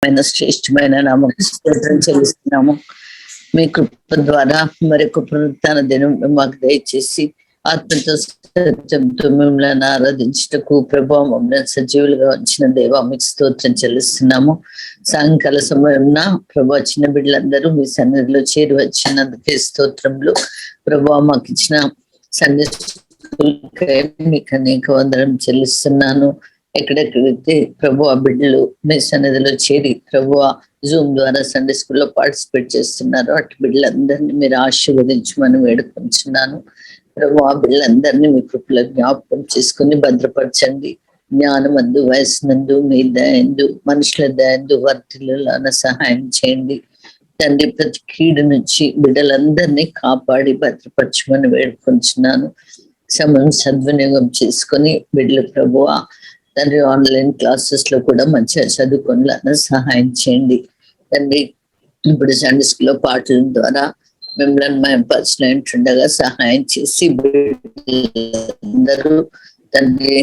ఉన్నతమైన శ్రేష్టమైన నామముకు స్తోత్రం చెల్లిస్తున్నాము. మీ కృప ద్వారా మరొక పునరుత్థాన దినం మాకు దయచేసి ఆత్మతో సత్యంతో మిమ్మల్ని ఆరాధించుటకు ప్రభావం మమ్మల్ని సజీవులుగా ఉంచిన దేవా మీకు స్తోత్రం చెల్లిస్తున్నాము. సాయంకాల సమయంలో ప్రభా చిన్న బిడ్డలందరూ మీ సన్నిధిలో చేరి వచ్చినందుకే స్తోత్రంలో ప్రభావ మాకు ఇచ్చిన సన్నిధి మీకు అనేక వందనం చెల్లిస్తున్నాను. ఎక్కడెక్కడైతే ప్రభు ఆ బిడ్డలు మీ సన్నిధిలో చేరి ప్రభు జూమ్ ద్వారా సండే స్కూల్లో పార్టిసిపేట్ చేస్తున్నారు. అటు బిడ్డలందరినీ మీరు ఆశీర్వదించమని వేడుకొంచున్నాను. ప్రభు ఆ బిడ్డలందరినీ మీ కృపలో జ్ఞాపకం చేసుకుని భద్రపరచండి. జ్ఞానమందు, వయసునందు, మీ దయందు, మనుషుల దయందు వర్తిల్లులాన సహాయం చేయండి తండ్రి. ప్రతి కీడు నుంచి బిడ్డలందరినీ కాపాడి భద్రపరచమని వేడుకొంచున్నాను. సమయం సద్వినియోగం చేసుకొని బిడ్డలు ప్రభువా తండ్రి ఆన్లైన్ క్లాసెస్ లో కూడా మంచిగా చదువుకోవాలని సహాయం చేయండి తండ్రి. ఇప్పుడు సండే స్కూల్లో పాటల ద్వారా మిమ్మల్ని మేము పర్సనల్ సహాయం చేసి అందరూ తండ్రి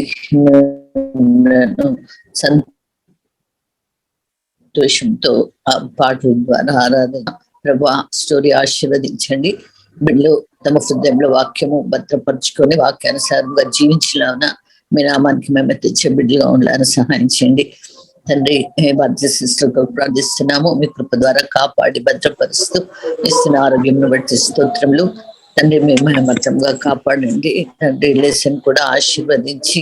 సంతోషంతో ఆ పాటల ద్వారా ఆరాధన ప్రభా స్టోరీ ఆశీర్వదించండి. బిడ్డలు తమ హృదయంలో వాక్యము భద్రపరుచుకొని వాక్యానుసారంగా జీవించలాన మీ నామానికి మేము తెచ్చే బిడ్డలుగా ఉండాలని సహాయం చేయండి తండ్రి. బాధ్య సిస్టర్తో ప్రార్థిస్తున్నాము. మీ కృప ద్వారా కాపాడి భద్రపరుస్తూ ఇస్తున్న ఆరోగ్యం బట్టి స్తోత్రములు తండ్రి. మీ మహిమతంగా కాపాడండి తండ్రి. లెసన్ కూడా ఆశీర్వదించి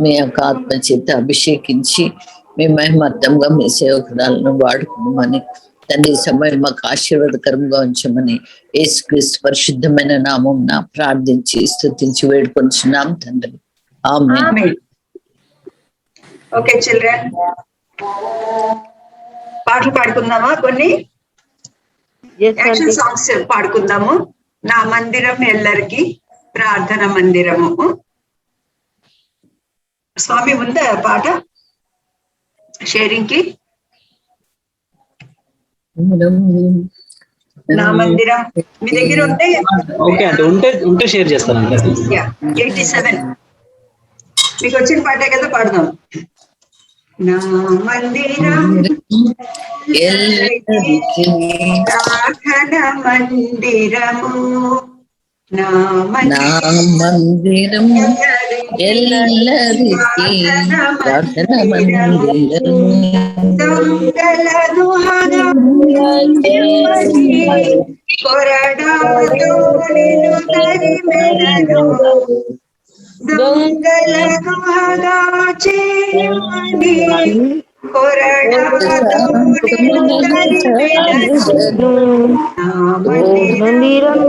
మీ యొక్క ఆత్మ చేత అభిషేకించి మీ మహిమతంగా మీ సేవకురాలను వాడుకోమని తండ్రి. సమయం మాకు ఆశీర్వాదకరంగా ఉంచమని యేసుక్రీస్తు పరిశుద్ధమైన నామం ప్రార్థించి స్తుతించి వేడుకొంచున్నాం తండ్రి. ఆమేన్. ఓకే చిల్డ్రన్, పాటలు పాడుకుందామా? కొన్ని యాక్షన్ సాంగ్స్ పాడుకుందాము. నా మందిరం ఎల్లరికి ప్రార్థన మందిరము. స్వామి ఉందా పాట షేరింగ్ కి? నా మందిరం మీ దగ్గర ఉంటే ఉంటే షేర్ చేస్తాను. 87 మీకు వచ్చిన పాటే కదా, పాడదాం. నా మందిరం ప్రార్థన మందిరము, నా మందిరం ఎల్లరికి ప్రార్థన మందిరము, దొంగలను కొరడాతో నిన్ను తరిమెదను, దొంగలను హగా చేయమని కొరడాతో నిన్ను తరిమెదను, నా మందిరం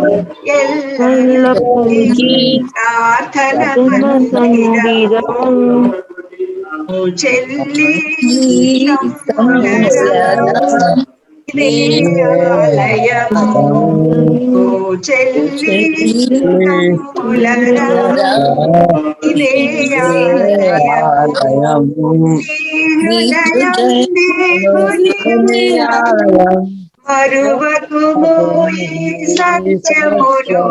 ఎల్లరికి ప్రార్థన మందిరము. చెల్లి ఆలయము, ఓ చెల్లి ఇదే ఆలయము, మరువకుము ఈ సత్యమును,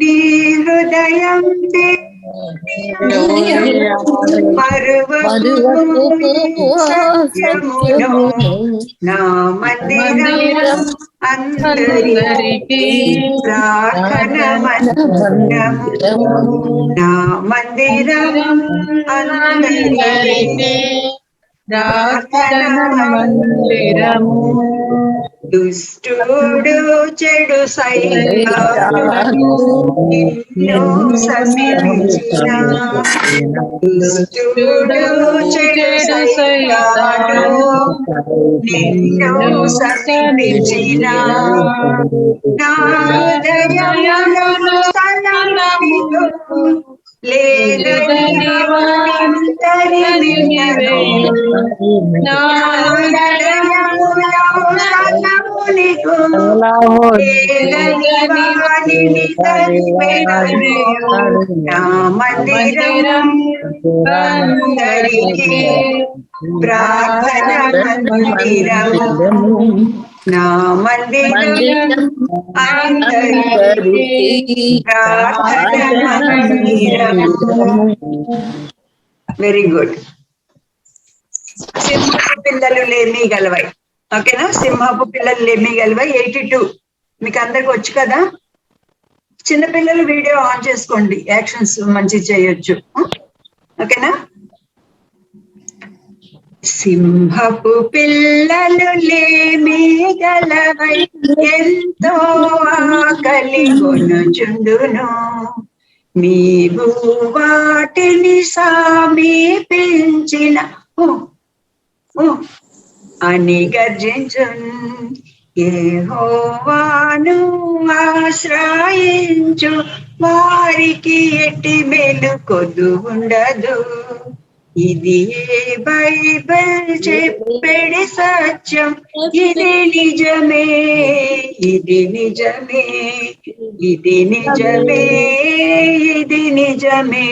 నీ హృదయం మరువకుము సత్యమును, నా మందిరం అందరికీ ప్రార్థన మందిరము, నా మందిరం అందరికీ ప్రార్థన మందిరము. దుష్టుడు చెడు సైతాను నిన్ను సమీపించిన, దుష్టుడు చెడు సైతాను నిన్ను సమీపించిన, నా హృదయమును స్థలమిదు లేదని వానింతరిమినను, నా హృదయములో స్థలమునికు లేదని వానిని తరిమినను, నా మందిరం అందరికీ ప్రార్థన మందిరము, నా మందిరం అందరికీ ప్రార్థన మందిరము. Very good. సింహపు పిల్లలు లేమి గలవై. ఓకేనా, సింహపు పిల్లలు లేమి గలవై 82. మీకు అందరికి వచ్చు కదా. చిన్నపిల్లలు వీడియో ఆన్ చేసుకోండి, యాక్షన్స్ మంచి చేయొచ్చు. ఓకేనా. సింహపు పిల్లలు లేమి గలవై ఎంతో ఆకలి కొనుచుండును, నీవు వాటిని సమీపించిన అని గర్జించున్. యెహోవాను ఆశ్రయించు వారికి ఎట్టి మేలు కొద్దు ఉండదు. ఇది బైబిల్ చెప్పేడి సత్యం, ఇది నిజమే, ఇది నిజమే, ఇది నిజమే, ఇది నిజమే.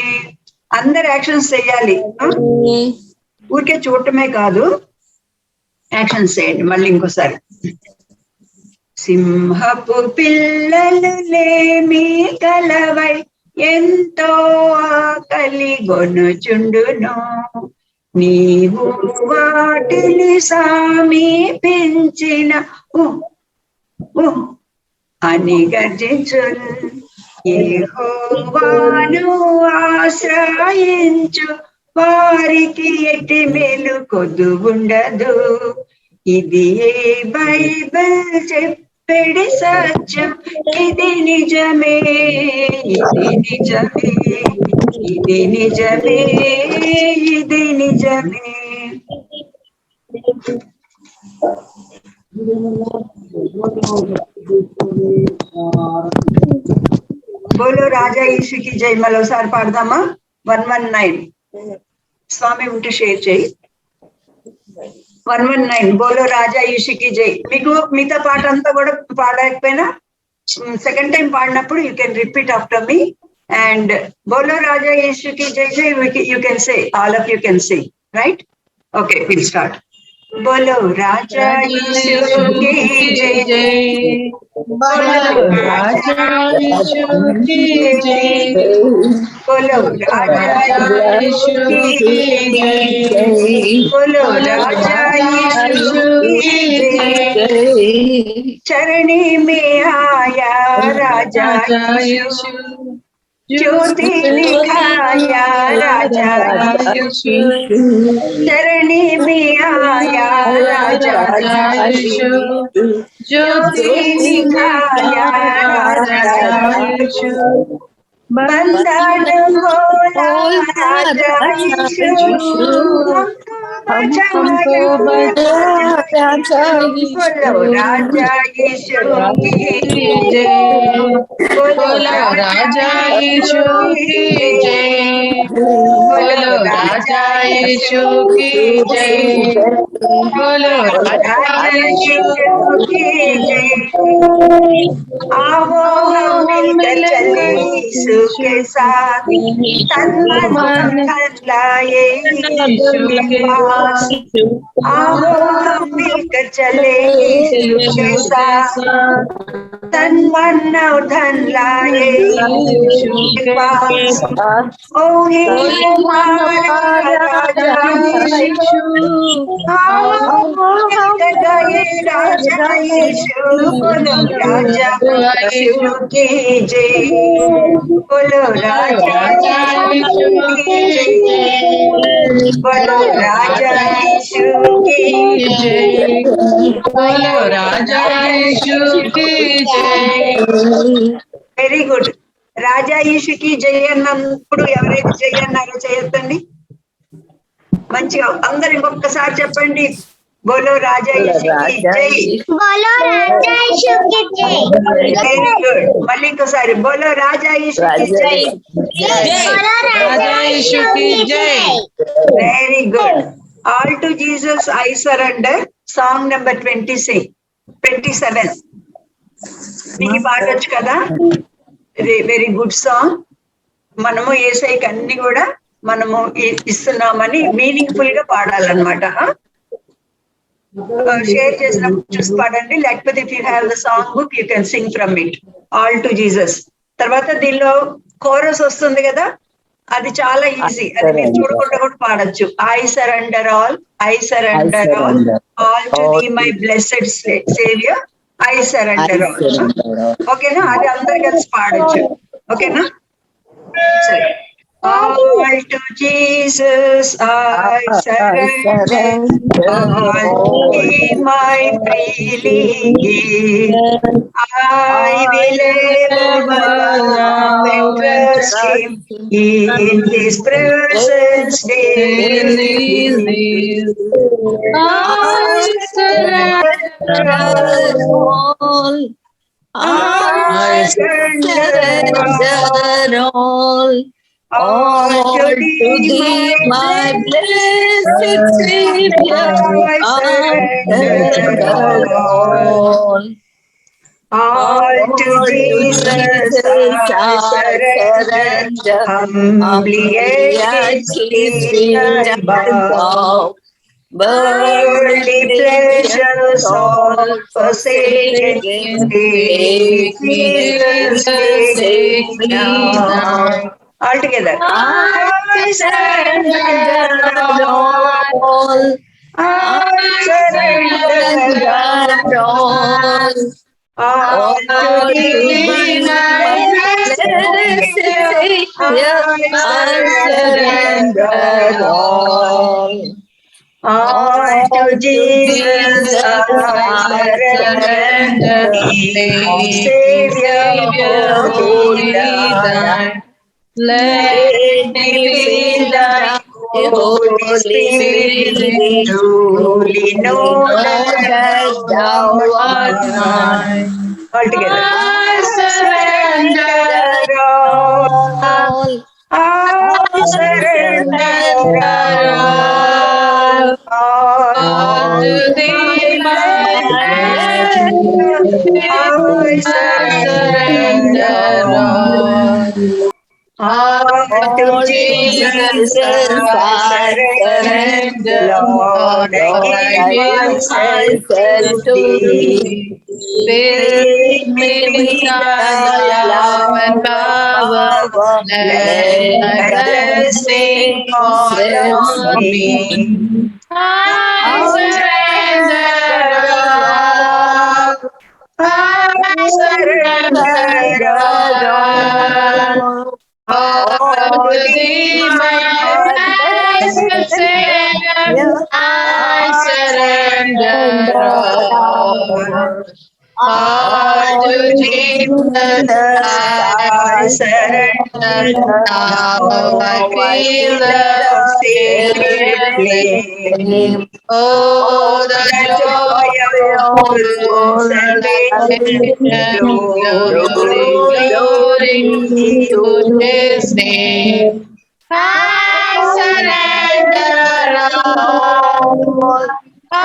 అందరు యాక్షన్స్ చేయాలి, ఊరికే చూడటమే కాదు, యాక్షన్స్ చేయండి. మళ్ళీ ఇంకోసారి. సింహపు పిల్లలు లేమి గలవై ఎంతో ఆకలి గొనుచుండును, నీవు వాటిని సమీపించిన అని గర్జించున్. యెహోవాను ఆశ్రయించు వారికి ఎట్టి మేలు కొద్దు ఉండదు. ఇది బైబిల్ చెప్పేడి సత్యం, ఇది నిజమే, ఇది నిజమే, ఇది నిజమే, ఇది నిజమే. బోలో రాజా ఈశుకి జై. మరోసారి పాడదామా? 119. స్వామి ఉంటే షేర్ చేయి. 119 బోలో రాజా ఈశుకి జై. మీకు మిగతా పాట అంతా కూడా పాడలేకపోయినా సెకండ్ టైం పాడినప్పుడు you can repeat after me and బోలో రాజా ఈశుకి జై జై you can say, all of you can say, right? Okay, will start. बोलो राजा यीशु की जय जय, बोलो राजा यीशु की जय, बोलो राजा यीशु की जय, बोलो राजा यीशु की जय। चरणी में आया राजा यीशु, ज्योति दिखाया राजा यीशु, चरणी में आया राजा यीशु, ज्योति दिखाया राजा यीशु, बंधन खोला राजा यीशु, हमको बचाया राजा यीशु, बोलो राजा यीशु की जय, बोलो राजा यीशु की जय, बोलो राजा यीशु की जय, बोलो राजा यीशु की जय। आओ हम मिलकर चले यीशु के साथ, तन मन धन लाए यीशु के पास। आओ हम मिलकर चले यीशु के साथ, तन मन और धन लाए यीशु के पास। ओ हे हमारा राजा यीशु, आओ मिलकर गाए राजा यीशु, बोलो राजा यीशु की जय, बोलो राजा यीशु की जय, बोलो राजा यीशु की जय, बोलो राजा यीशु की जय। Very good. రాజా ఈశుకి జై అన్నప్పుడు ఎవరైతే జై అన్నారో చేయొద్దండి. మంచిగా అందరు ఇంకొకసారి చెప్పండి. బోలో రాజా ఈశుకి జై, बोलो राजा यीशु की जय, వెరీ గుడ్. మళ్ళీ ఇంకోసారి బోలో రాజా ఈశుకి జై, बोलो राजा यीशु की जय। Very good. All to Jesus I surrender, song number 27. మీకు పాడొచ్చు కదా? Very good song. మనము యేసయ్యకి అన్ని కూడా మనము ఇస్తున్నామని మీనింగ్ఫుల్ గా పాడాలన్నమాట. షేర్ చేసినప్పుడు చూసి పాడండి, లేకపోతే if you have the song book you can sing from it. All to Jesus తర్వాత దీనిలో కోరస్ వస్తుంది కదా, అది చాలా ఈజీ, అది మీరు చూడకుండా కూడా పాడొచ్చు. I surrender all I surrender all to thee, my blessed Savior. I surrender all. ఓకేనా? అది అందరు కలిసి పాడొచ్చు. ఓకేనా? సరే. All to Jesus I surrender, all to him I freely give. I will ever love and trust him, in his presence daily. I surrender all. I surrender all to thee, my blessed Savior. I surrender all to Jesus I surrender, humbly at his feet I bow. Worldly pleasures all forsaken, take Jesus, take me now. All together. I surrender all. I surrender all to thee, my blessed Savior. I surrender all to Jesus I surrender, Savior, holy thine. Let me feel thy Holy Spirit, truly know that thou art mine. All together. I surrender all. I surrender all to thee, my Savior. I surrender all to Jesus I surrender, Lord, I give myself to thee. Fill me with thy love and power, let thy blessing fall on me. I surrender all to thee, my blessed Savior. I surrender all to Jesus I surrender. Now I feel the sacred flame. Oh, the joy of full salvation, glory, glory to his name. I surrender all. I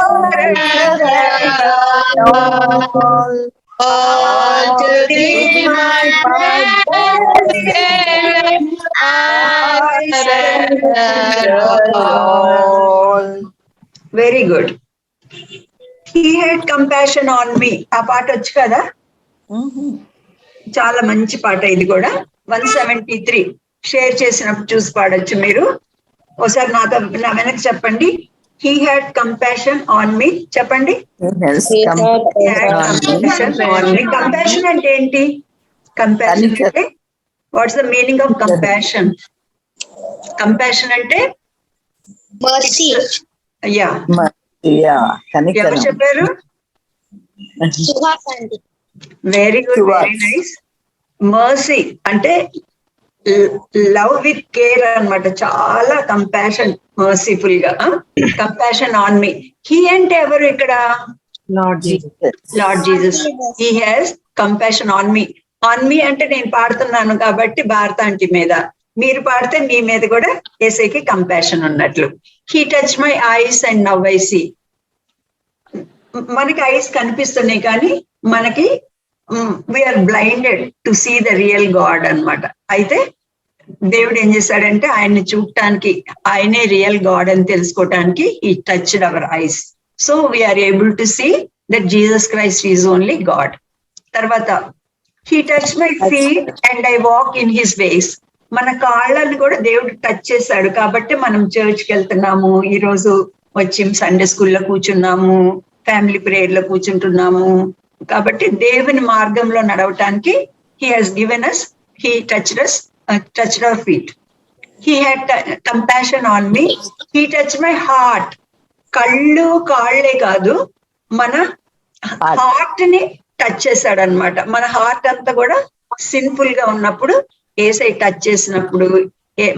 surrender all to thee, my Savior. I surrender all. Very good. He had compassion on me. ఆ పాట వచ్చు కదా, చాలా మంచి పాట ఇది కూడా. 173 share చేసినప్పుడు చూసి పాడొచ్చు మీరు. ఒకసారి నాతో నా వెనక్కి చెప్పండి. He had compassion on me. చెప్పండి. Compassion అంటే ఏంటి? Compassion అంటే what's the meaning of compassion? Compassion అంటే యా, ఎవరు చెప్పారు? Very good, very nice. Mercy అంటే లవ్ విత్ కేర్ అన్నమాట. చాలా కంపాషన్, మర్సిఫుల్ గా. Compassion on me. హీ అంటే ఎవరు ఇక్కడ? Lord Jesus. He has compassion on me. On me అంటే నేను పాడుతున్నాను కాబట్టి భారతాంటి మీద, మీరు పాడితే మీ మీద కూడా ఏసైకి కంపాషన్ ఉన్నట్లు. He touch my eyes and now I see. మనకి ఐస్ కనిపిస్తున్నాయి కానీ మనకి we are blinded to see the real God అన్నమాట. అయితే దేవుడు ఏం చేశాడంటే ఆయన్ని చూడటానికి, ఆయనే రియల్ గాడ్ అని తెలుసుకోవటానికి he touched our eyes. So we're able to see that Jesus Christ is only God. తర్వాత he touch my feet and I walk in his ways. మన కాళ్ళని కూడా దేవుడు టచ్ చేశాడు కాబట్టి మనం చర్చ్కి వెళ్తున్నాము, ఈ రోజు వచ్చి సండే స్కూల్లో కూర్చున్నాము, ఫ్యామిలీ ప్రేయర్ లో కూర్చుంటున్నాము. కాబట్టి దేవుని మార్గంలో నడవటానికి he has given us, he touched our feet. He had compassion on me, he touched my heart. కళ్ళు కాళ్ళే కాదు, మన హార్ట్ ని టచ్ చేశాడు అనమాట. మన హార్ట్ అంతా కూడా సిన్ఫుల్ గా ఉన్నప్పుడు ఏసై టచ్ చేసినప్పుడు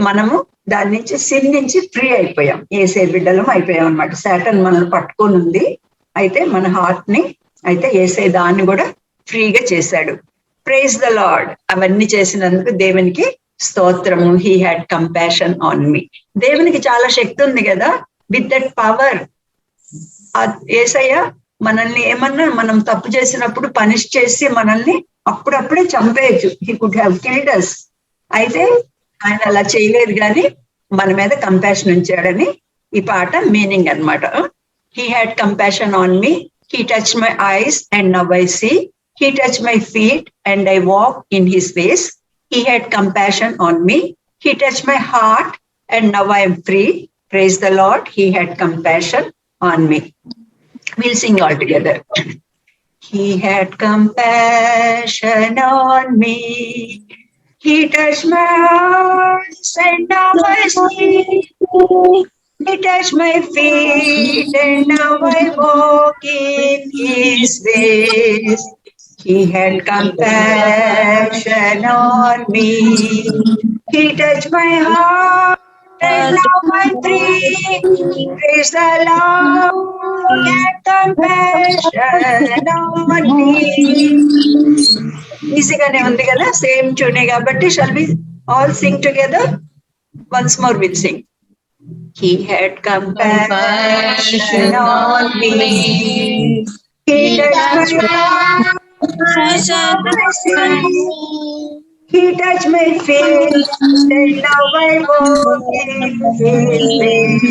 మనము దాని నుంచి సిన్ నుంచి ఫ్రీ అయిపోయాం, ఏసై బిడ్డలం అయిపోయాం అనమాట. సాటన్ మనల్ని పట్టుకొని ఉంది, అయితే మన హార్ట్ ని అయితే ఏసై దాన్ని కూడా ఫ్రీగా చేశాడు. Praise the Lord. అవన్నీ చేసినందుకు దేవునికి స్తోత్రము. He had compassion on me. దేవునికి చాలా శక్తి ఉంది కదా, విత్ దట్ పవర్. ఏసయ్య మనల్ని ఏమన్నా మనం తప్పు చేసినప్పుడు పనిష్ చేసి మనల్ని అప్పుడప్పుడే చంపేయచ్చు. He could have killed us. అయితే ఆయన అలా చేయలేదు, కానీ మన మీద కంపాషన్ ఉంచాడని ఈ పాట మీనింగ్ అన్నమాట. He had compassion on me, he touch my eyes and now I see, he touch my feet and I walk in his ways. He had compassion on me. He touched my heart and now I am free. Praise the Lord. He had compassion on me. We'll sing all together. He had compassion on me. He touched my eyes and now I see. He touched my feet and now I walk in his ways. He had compassion on me. He touched my heart and now I'm free. Praise the Lord. He had compassion on me. ఈజీగానే ఉంది కదా, same ట్యూనే కాబట్టి. Shall we all sing together? Once more we'll sing. He had compassion on me. He touched my heart. He touched my feet and now I walk in his ways.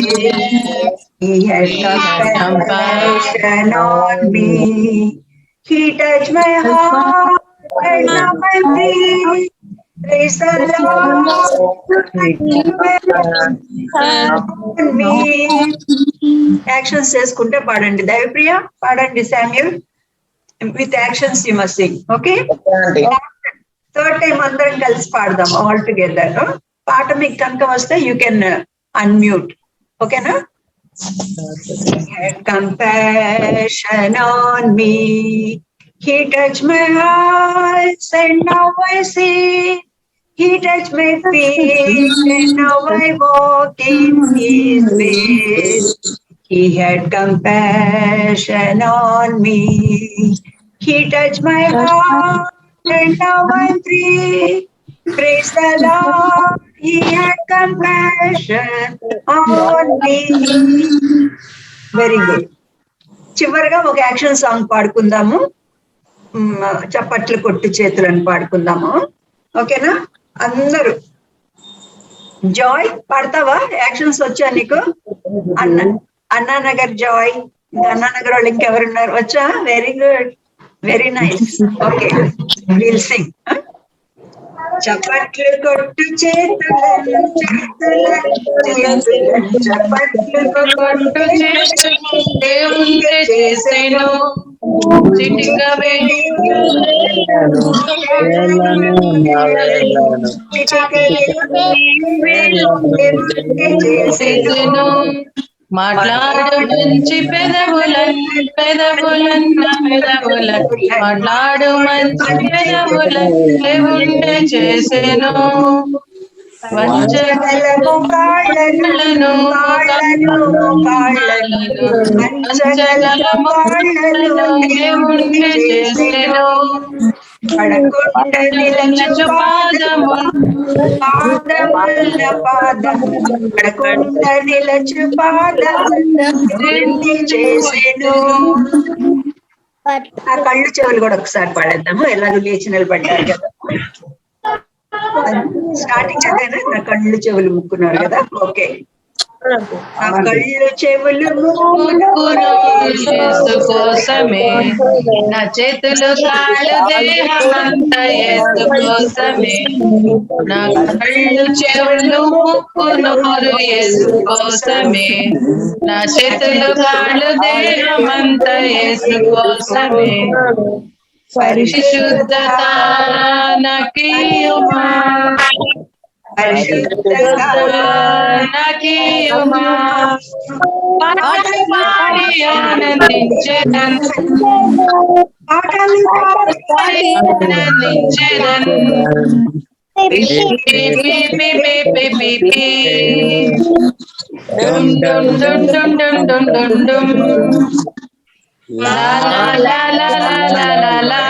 He had compassion on me. He touched my heart and now I'm free. Praise the Lord. On me. Actions చేసుకుంటే పాడండి. దైవప్రియ పాడండి. Samuel, with actions you must sing. Okay? Third time అందరం కలిసి పాడదాం all together. పాట మీకు కనుక వస్తే you can unmute. ఓకేనా? He had compassion on me. He touched my eyes and now I see. He touched my feet and now I walk in his ways. He had compassion on me. He touched my heart and now I'm free. Praise the Lord. He had compassion on me. Very good. చివరిగా ఒక action song పాడుకుందాము. చప్పట్లు కొట్టి చేతులను పాడుకుందాము. ఓకేనా? అందరూ Joy పాడతావా? Actions వచ్చా నీకు? Anna Nagar Joy, Anna Nagar వాళ్ళు ఇంకెవరున్నారు? వచ్చా? Very good, very nice. Okay, will sing. చప్పట్లు కొట్టు చేతులను, చప్పట్లు కొట్టు దేవుంటే చేసేను, చిటిక వేడి చేసేను. మాట్లాడు మంచి పెదవులన్న మాట్లాడు మంచి దేవుంటే చేసేను. వంచగలము కాళ్ళను దేవుంటే చేసేను. పడకుండ నిలచు పాదము పడకుండ నిలచు పాదము చేసేను. ఆ కళ్ళు చెవులు కూడా ఒకసారి పడేద్దాము. ఎలాగో లేచి నిలబడ్డారు కదా. స్టార్టింగ్ అదేనా? నా కళ్ళు చెవులు ముక్కున్నారు కదా. ఓకే, నా కళ్ళు చెవులు ముక్కును యేసు కోసమే, నా చేతులు కాళ్ళు దేహమంతా యేసు కోసమే, నా కళ్ళు చెవులు ముక్కు నోరు యేసు కోసమే, నా చేతులు కాళ్ళు దేహమంతా యేసు కోసమే, పరిశుద్ధత నాకియుమా, పరిశుద్ధత నాకియుమా, పాటలు పాడి ఆనందించెదన్, పాటలు పాడి ఆనందించెదన్. పి పి పి పి పి పి పి పి. డుమ్ డుమ్ డుమ్ డుమ్ డుమ్ డుమ్ డుమ్ డుమ్. లా లా లా లా లా లా లా లా.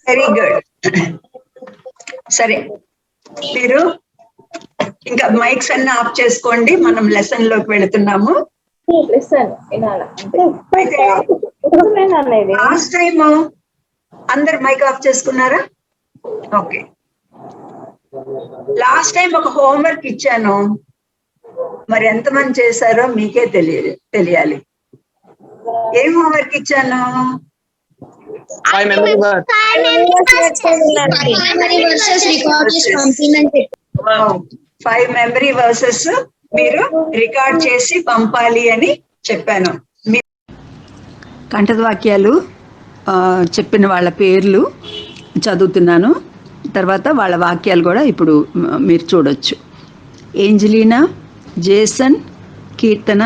Very good. సరే, మీరు ఇంకా మైక్స్ అన్ని ఆఫ్ చేసుకోండి, మనం లెసన్ లోకి వెళుతున్నాము. లాస్ట్ టైం అందరు మైక్ ఆఫ్ చేసుకున్నారా? ఓకే. లాస్ట్ టైం ఒక హోంవర్క్ ఇచ్చాను, మరి ఎంతమంది చేశారో మీకే తెలియాలి. ఏం హోంవర్క్ ఇచ్చాను? 5 memory words. 5 మెమరీ వర్సెస్ మీరు రికార్డ్ చేసి పంపాలి అని చెప్పాను. కంఠవాక్యాలు చెప్పిన వాళ్ళ పేర్లు చదువుతున్నాను. తర్వాత వాళ్ళ వాక్యాలు కూడా ఇప్పుడు మీరు చూడొచ్చు. Angelina, Jason, Keerthana,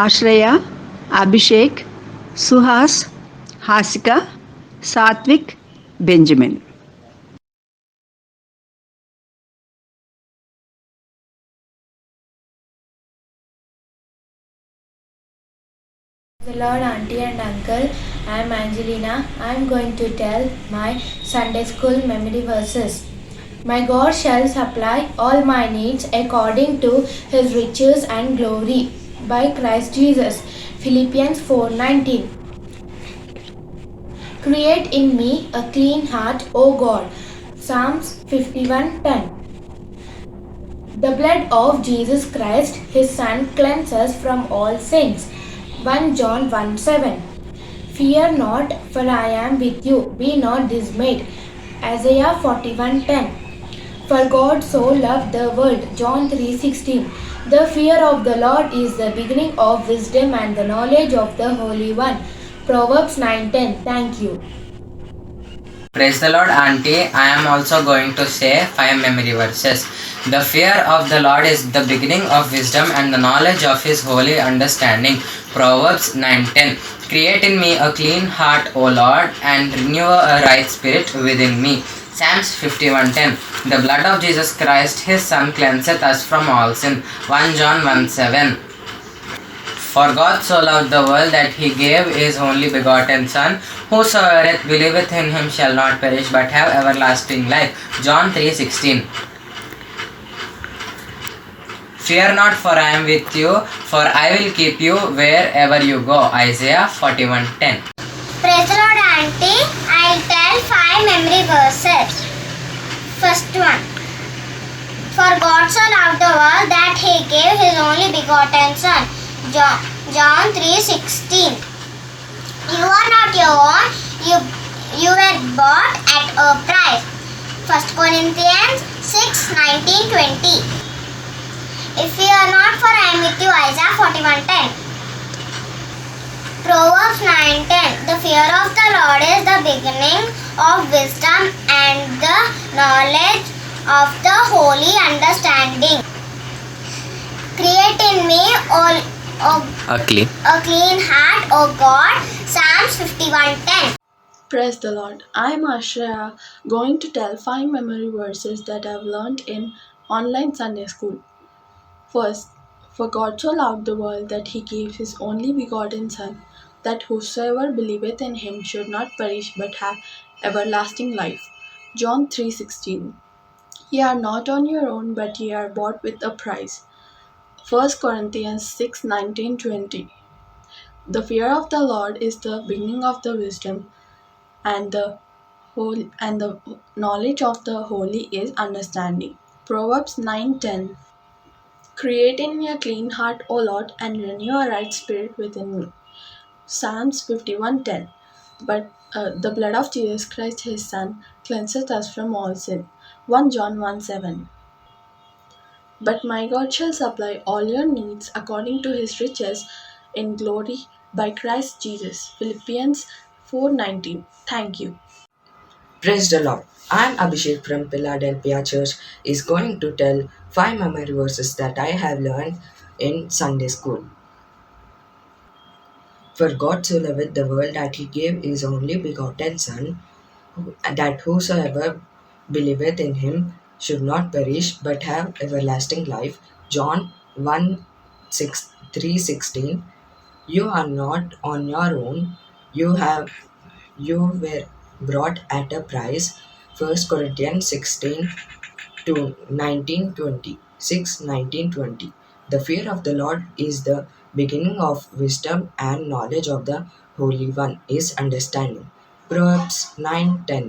Ashraya, Abhishek, Suhas, Hasika, Satvik, Benjamin. The Lord, Auntie and Uncle, I am Angelina. I am going to tell my Sunday school memory verses. My God shall supply all my needs according to His riches and glory by Christ Jesus. Philippians 4:19. Create in me a clean heart, O God. Psalms 51:10. The blood of Jesus Christ, His Son, cleanses us from all sins. 1 John 1:7. Fear not, for I am with you. Be not dismayed. Isaiah 41:10. For God so loved the world. John 3:16. The fear of the Lord is the beginning of wisdom and the knowledge of the Holy One. Proverbs 9:10. Thank you. Praise the Lord, Auntie. I am also going to say 5 memory verses. The fear of the Lord is the beginning of wisdom and the knowledge of His holy understanding. Proverbs 9:10. Create in me a clean heart, O Lord, and renew a right spirit within me. Psalms 51:10. The blood of Jesus Christ, His Son, cleanseth us from all sin. 1 John 1:7. For God so loved the world that He gave His only begotten Son. Whosoever believeth in Him shall not perish but have everlasting life. John 3:16. Fear not, for I am with you, for I will keep you wherever you go. Isaiah 41:10. Praise the Lord, Auntie. I'll tell 5 memory verses. First one. For God so loved the world that He gave His only begotten Son. John 3:16. You are not your own. You were bought at a price. 1 Corinthians 6:19-20. If you are not, for I am with you. Isaiah 41:10. Proverbs 9:10. The fear of the Lord is the beginning of wisdom and the knowledge of the holy understanding. Create in me A clean a clean heart, O God. Psalms 51:10. Praise the Lord. I am Ashraya, going to tell 5 memory verses that I've learned in online Sunday school. First, for God so loved the world that He gave His only begotten Son, that whosoever believeth in Him should not perish but have everlasting life. John 3:16. Ye are not on your own, but ye are bought with a price. 1 Corinthians 6:19-20. The fear of the Lord is the beginning of the wisdom and the and the knowledge of the holy is understanding. Proverbs 9:10. Create in me a clean heart, O Lord, and renew a right spirit within me. Psalms 51:10. But the blood of Jesus Christ, his Son, cleanseth us from all sin. 1 John 1:7. But my God shall supply all your needs according to his riches in glory by Christ Jesus. Philippians 4:19. Thank you. Praise the Lord. I am Abhishek from Philadelphia Church is going to tell 5 memory verses that I have learned in Sunday school. For God so loved the world that he gave his only begotten Son, that whosoever believeth in him should not perish but have everlasting life. John 3:16. You are not on your own. You were brought at a price. 1 Corinthians 6:19-20. The fear of the Lord is the beginning of wisdom, and knowledge of the Holy One is understanding. Proverbs 9:10.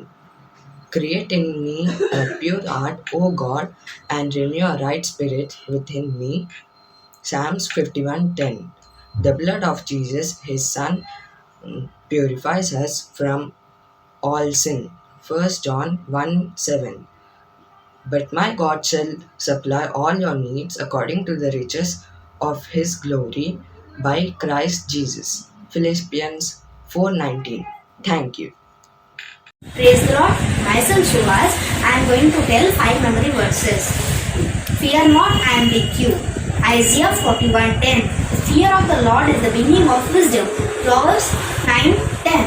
Create in me a pure heart, O God, and renew a right spirit within me. Psalms 51:10. The blood of Jesus, his Son, purifies us from all sin. 1 John 1:7. But my God shall supply all your needs according to the riches of his glory by Christ Jesus. Philippians 4:19. Thank you. Praise the Lord. Myself Shivas. I am going to tell 5 memory verses. Fear not, I am with you. Isaiah 41:10. The fear of the Lord is the beginning of wisdom. Proverbs 9:10.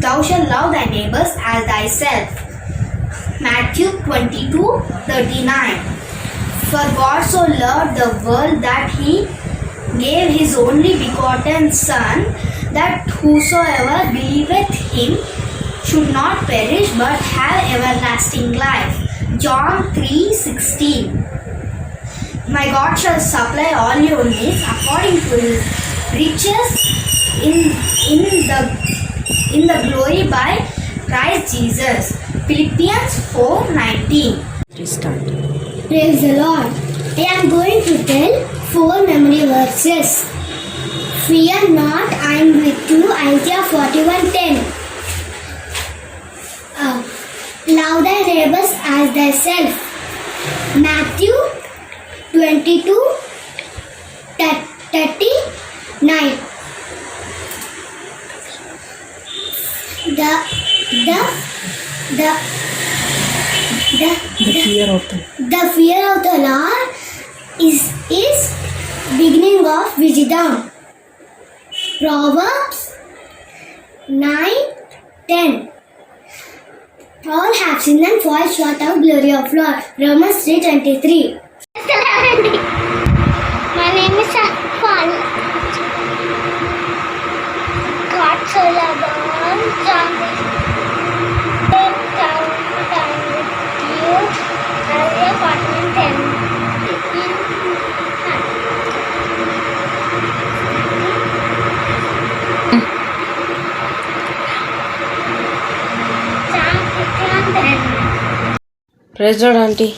Thou shalt love thy neighbors as thyself. Matthew 22:39. For God so loved the world that he gave his only begotten Son, that whosoever believeth him should not perish but have everlasting life. John 3:16. My God shall supply all your needs according to his riches in the glory by Christ Jesus. Philippians 4:19. Praise the Lord. I am going to tell 4 memory verses. Fear not, I am with you. Isaiah 41:10. Love thy neighbors as thyself. Matthew 22:39. The fear of the Lord is beginning of wisdom. Proverbs 9:10. All have sinned and fall short of glory of Lord. Romans 3:23. My name is Afan. God so loved the world, John with you, Isaiah 41:10. Praise God, Auntie.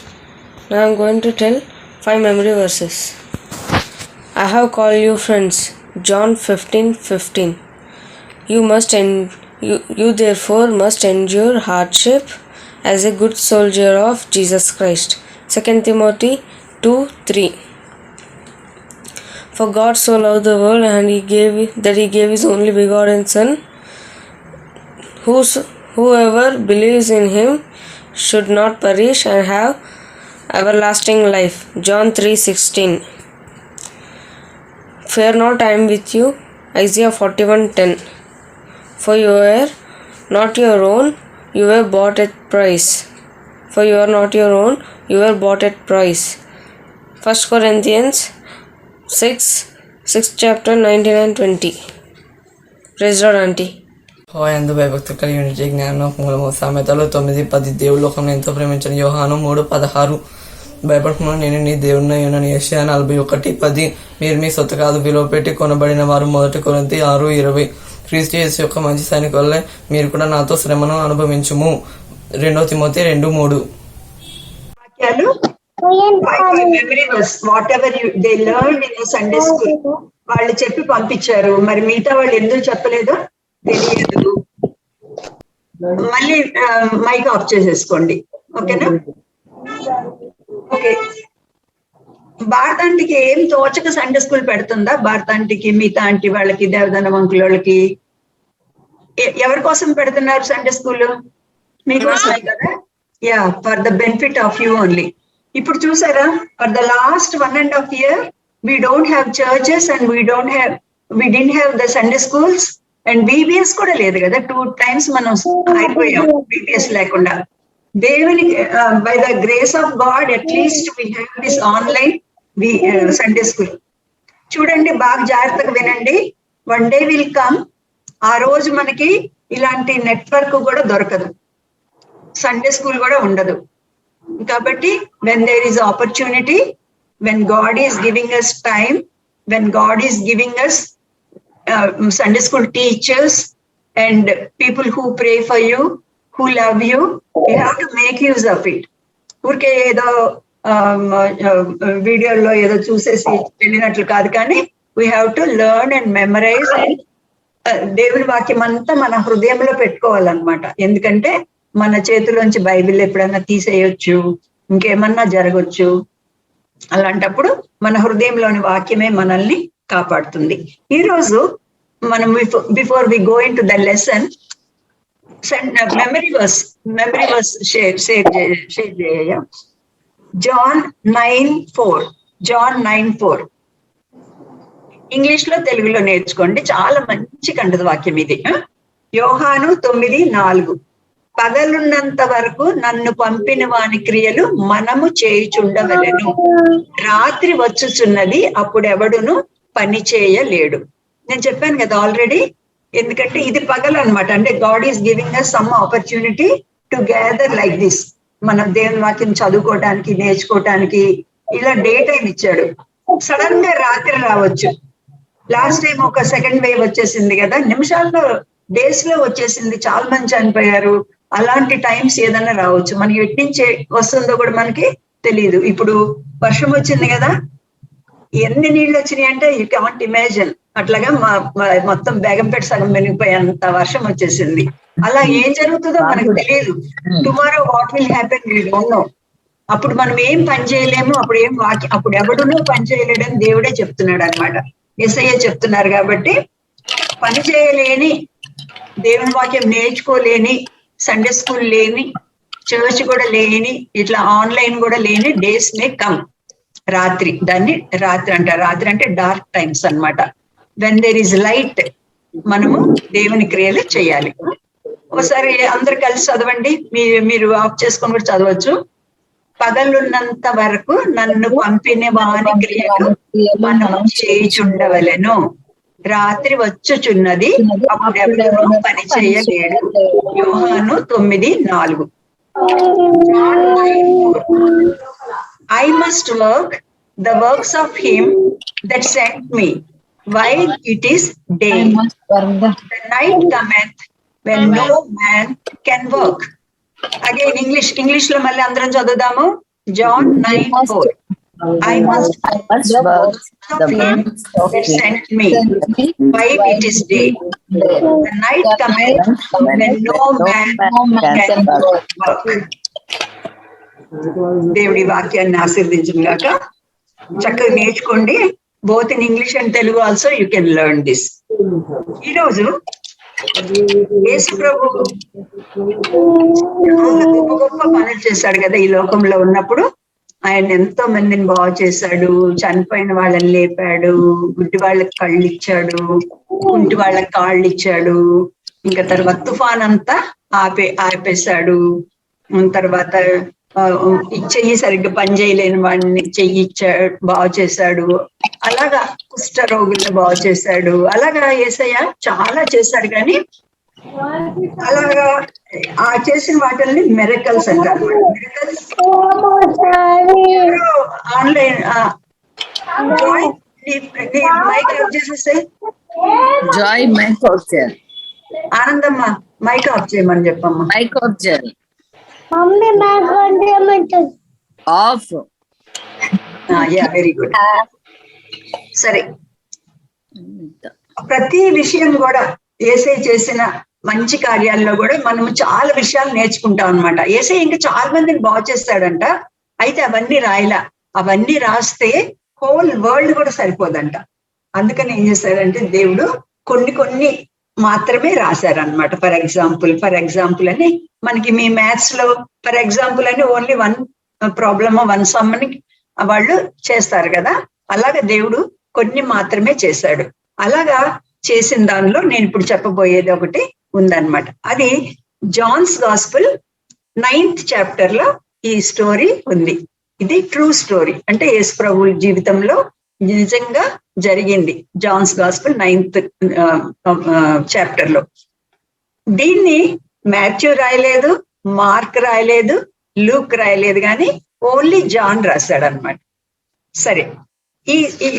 Now I am going to tell 5 memory verses. I have called you friends. John 15:15. You therefore must endure hardship as a good soldier of Jesus Christ. 2 Timothy 2:3. For God so loved the world and he gave his only begotten Son. Whoever believes in him should not perish and have everlasting life. John 3:16. Fear not, I am with you. Isaiah 41:10. For you are not your own, you were bought at price. For you are not your own, you were bought at price. 1 Corinthians 6 chapter 19-20. Praise God, Auntie. ఎందు భయభక్తులు కలిగి ఉండే జ్ఞానం మూలము. సామెతలు 9:10. దేవుడు లోకంలో ఎంతో ప్రేమించిన యోహాను 3:16. భయపడకుండా నేను నీ దేవుడినయ్యున్నాను. యెషయా 41:10. మీరు మీ సొత్తు కాదు, విలువ పెట్టి కొనబడిన వారు. 1 కొరింథీ 6:20. క్రీస్తు యేసు యొక్క మంచి సైనికులే మీరు కూడా నాతో శ్రమను అనుభవించుము. 2 తిమోతి 2:3. వాక్యాలు memory verse whatever they learn in Sunday school వాళ్ళు చెప్పి పంపించారు. మరి మిగతా వాళ్ళు ఎందుకు చెప్పలేదో తెలియదు. మళ్ళీ మైక్ ఆఫ్ చేసేసుకోండి, ఓకేనా? ఓకే. భారతాంటికి ఏం తోచక సండే స్కూల్ పెడుతుందా? భారతాంటికి, మిగతా ఆంటీ వాళ్ళకి, దేవదాన వంకుల వాళ్ళకి ఎవరి కోసం పెడుతున్నారు సండే స్కూల్? మీకోసమే కదా? Yeah, for the benefit of you only. ఇప్పుడు చూసారా, for the last 1.5 year we don't have churches and we didn't have the Sunday schools and VBS కూడా లేదు కదా. 2 times మనం అయిపోయాం VBS లేకుండా. దేవుని by the grace of God at least we have this online Sunday school. చూడండి, బాగా జాగ్రత్తగా వినండి. వన్ డే విల్ కమ్, ఆ రోజు మనకి ఇలాంటి నెట్వర్క్ కూడా దొరకదు, సండే స్కూల్ కూడా ఉండదు. కాబట్టి when there is opportunity, when God is giving us time, when God is giving us Sunday school teachers and people who pray for you, who love you, you have to make use of it. ఊరికే ఏదో వీడియోలో ఏదో చూసేసి వెళ్ళినట్లు కాదు, కానీ we have to learn and memorize and దేవుని వాక్యం అంతా మన హృదయంలో పెట్టుకోవాలన్నమాట. ఎందుకంటే మన చేతిలోంచి బైబిల్ ఎప్పుడన్నా తీసేయొచ్చు, ఇంకేమన్నా జరగచ్చు. అలాంటప్పుడు మన హృదయంలోని వాక్యమే మనల్ని కాపాడుతుంది. ఈరోజు మనం before we go into the lesson, memory verse share చేయ. John 9:4. John 9:4 ఇంగ్లీష్ లో తెలుగులో నేర్చుకోండి, చాలా మంచి కంటది వాక్యం ఇది. యోహాను 9:4 పగలున్నంత వరకు నన్ను పంపిన వాని క్రియలు మనము చేయుచుండవలెను, రాత్రి వచ్చుచున్నది అప్పుడెవడును పని చేయలేడు. నేను చెప్పాను కదా ఆల్రెడీ, ఎందుకంటే ఇది పగలు అనమాట. అంటే God is giving us some opportunity to gather like this. మనం దేవుని వాక్యం చదువుకోవటానికి, నేర్చుకోవటానికి ఇలా డే టైం ఇచ్చాడు. సడన్ గా రాత్రి రావచ్చు. లాస్ట్ టైం ఒక సెకండ్ వేవ్ వచ్చేసింది కదా, నిమిషాల్లో డేస్ లో వచ్చేసింది, చాలా మంది చనిపోయారు. అలాంటి టైమ్స్ ఏదైనా రావచ్చు, మనకి ఎటు నుంచి వస్తుందో కూడా మనకి తెలియదు. ఇప్పుడు వర్షం వచ్చింది కదా, ఎన్ని నీళ్ళు వచ్చినాయి అంటే యూ కాంట్ ఇమాజిన్. అట్లాగా మొత్తం బేగంపేట సగం వెనిగిపోయేంత వర్షం వచ్చేసింది. అలా ఏం జరుగుతుందో మనకు తెలియదు. Tomorrow what will happen we don't know. అప్పుడు మనం ఏం పని చేయలేము, అప్పుడు ఎవడునో పని చేయలేడని దేవుడే చెప్తున్నాడు అనమాట. యేసయ్య చెప్తున్నారు. కాబట్టి పని చేయలేని, దేవుని వాక్యం నేర్చుకోలేని, సండే స్కూల్ లేని, చర్చ్ కూడా లేని, ఇట్లా ఆన్లైన్ కూడా లేని డేస్ మే కమ్. రాత్రి, దాన్ని రాత్రి అంటారు. రాత్రి అంటే డార్క్ టైమ్స్ అన్నమాట. వెన్ దేర్ ఈజ్ లైట్ మనము దేవుని క్రియలు చేయాలి. ఒకసారి అందరు కలిసి చదవండి, మీరు ఆఫ్ చేసుకొని కూడా చదవచ్చు. పగలున్నంత వరకు నన్ను పంపిన వాని క్రియలు మనము చేయుచుండవలెను, రాత్రి వచ్చుచున్నది అప్పుడెవడూ పని చేయలేడు. యోహాను 9:4. I must work the works of him that sent me while it is day. The night cometh when no man can work. Again English lo malli andaram chadudamo. John 9:4. I must work the works of him that sent me while it is day. The night cometh when no man can work. దేవుడి వాక్యాన్ని ఆశీర్వదించును గాక. చక్కగా నేర్చుకోండి, both in English and Telugu also you can learn this. ఈరోజు యేసు ప్రభు గొప్ప గొప్ప పనులు చేశాడు కదా ఈ లోకంలో ఉన్నప్పుడు. ఆయన ఎంతో మందిని బాగు చేశాడు, చనిపోయిన వాళ్ళని లేపాడు, గుడ్డి వాళ్ళకి కళ్ళు ఇచ్చాడు, కుంటి వాళ్ళకి కాళ్ళు ఇచ్చాడు. ఇంకా తర్వాత తుఫాన్ అంతా ఆపేశాడు. తర్వాత చెయ్యి సరిగ్గా పని చేయలేని వాడిని చెయ్యి బాగు చేశాడు. అలాగా కుష్ఠ రోగుల్ని బాగు చేశాడు. అలాగా యేసయ్య చాలా చేశాడు. కానీ అలాగా ఆ చేసిన వాటిని మిరకల్స్ అంటారు. మిరకల్స్ ఆన్లైన్ నీ మైక్ ఆఫ్ చేసేసే. జాయ్ మైక్ ఆఫ్ చేయాలి. ఆనందమ్మ మైక్ ఆఫ్ చేయమని చెప్పమ్మా. మైక్ ఆఫ్ చేయాలి. మమ్మీ మైక్ ఆన్ చేయమంటుంది. ఆఫ్. Yeah very good. సరే, ప్రతి విషయం కూడా యేసయ్య చేసిన మంచి కార్యాల్లో కూడా మనం చాలా విషయాలు నేర్చుకుంటాం అనమాట. యేసయ్య ఇంకా చాలా మందిని బాగు చేస్తాడంట. అయితే అవన్నీ రాయలా. అవన్నీ రాస్తే హోల్ వరల్డ్ కూడా సరిపోదంట. అందుకని ఏం చేశాడంటే దేవుడు కొన్ని మాత్రమే రాశారనమాట. ఫర్ ఎగ్జాంపుల్ అని మనకి మీ మ్యాథ్స్ లో ఫర్ ఎగ్జాంపుల్ అని ఓన్లీ 1 ప్రాబ్లమ్ 1 సమ్ అని వాళ్ళు చేస్తారు కదా. అలాగా దేవుడు కొన్ని మాత్రమే చేశాడు. అలాగా చేసిన దానిలో నేను ఇప్పుడు చెప్పబోయేది ఒకటి ఉందన్నమాట. అది జాన్స్ గాస్పుల్ 9th చాప్టర్ లో ఈ స్టోరీ ఉంది. ఇది ట్రూ స్టోరీ, అంటే యేసు ప్రభు జీవితంలో నిజంగా జరిగింది. జాన్స్ గాస్పుల్ 9th చాప్టర్ లో. దీన్ని మాథ్యూ రాయలేదు, మార్క్ రాయలేదు, లూక్ రాయలేదు, కానీ ఓన్లీ జాన్ రాశాడు అనమాట. సరే,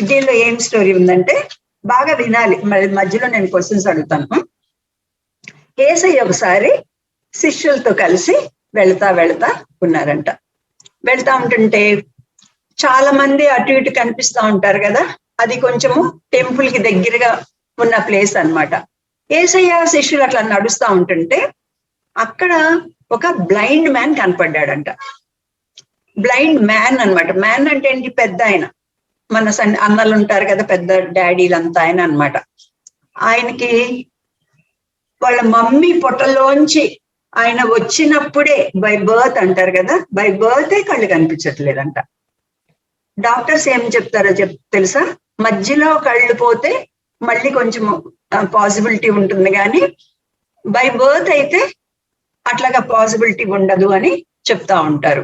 దీనిలో ఏం స్టోరీ ఉందంటే బాగా వినాలి, మధ్యలో నేను క్వశ్చన్స్ అడుగుతాను. యేసయ్య ఒకసారి శిష్యులతో కలిసి వెళ్తా ఉన్నారంట. వెళ్తా ఉంటుంటే చాలా మంది అటు ఇటు కనిపిస్తా ఉంటారు కదా. అది కొంచెము టెంపుల్ కి దగ్గరగా ఉన్న ప్లేస్ అన్నమాట. యేసయ్య శిష్యులు అట్లా నడుస్తా ఉంటుంటే అక్కడ ఒక బ్లైండ్ మ్యాన్ కనపడ్డాడంట. బ్లైండ్ మ్యాన్ అన్నమాట. మ్యాన్ అంటే ఏంటి? పెద్ద ఆయన, మన అన్నలు ఉంటారు కదా, పెద్ద డాడీలంతా ఆయన అన్నమాట. ఆయనకి వాళ్ళ మమ్మీ పొట్టలోంచి ఆయన వచ్చినప్పుడే బై బర్త్ అంటారు కదా, బై బర్తే కళ్ళు కనిపించట్లేదంట. డాక్టర్స్ ఏం చెప్తారో తెలుసా? మధ్యలో కళ్ళు పోతే మళ్ళీ కొంచెం పాసిబిలిటీ ఉంటుంది, కానీ బై బర్త్ అయితే అట్లాగా పాసిబిలిటీ ఉండదు అని చెప్తా ఉంటారు.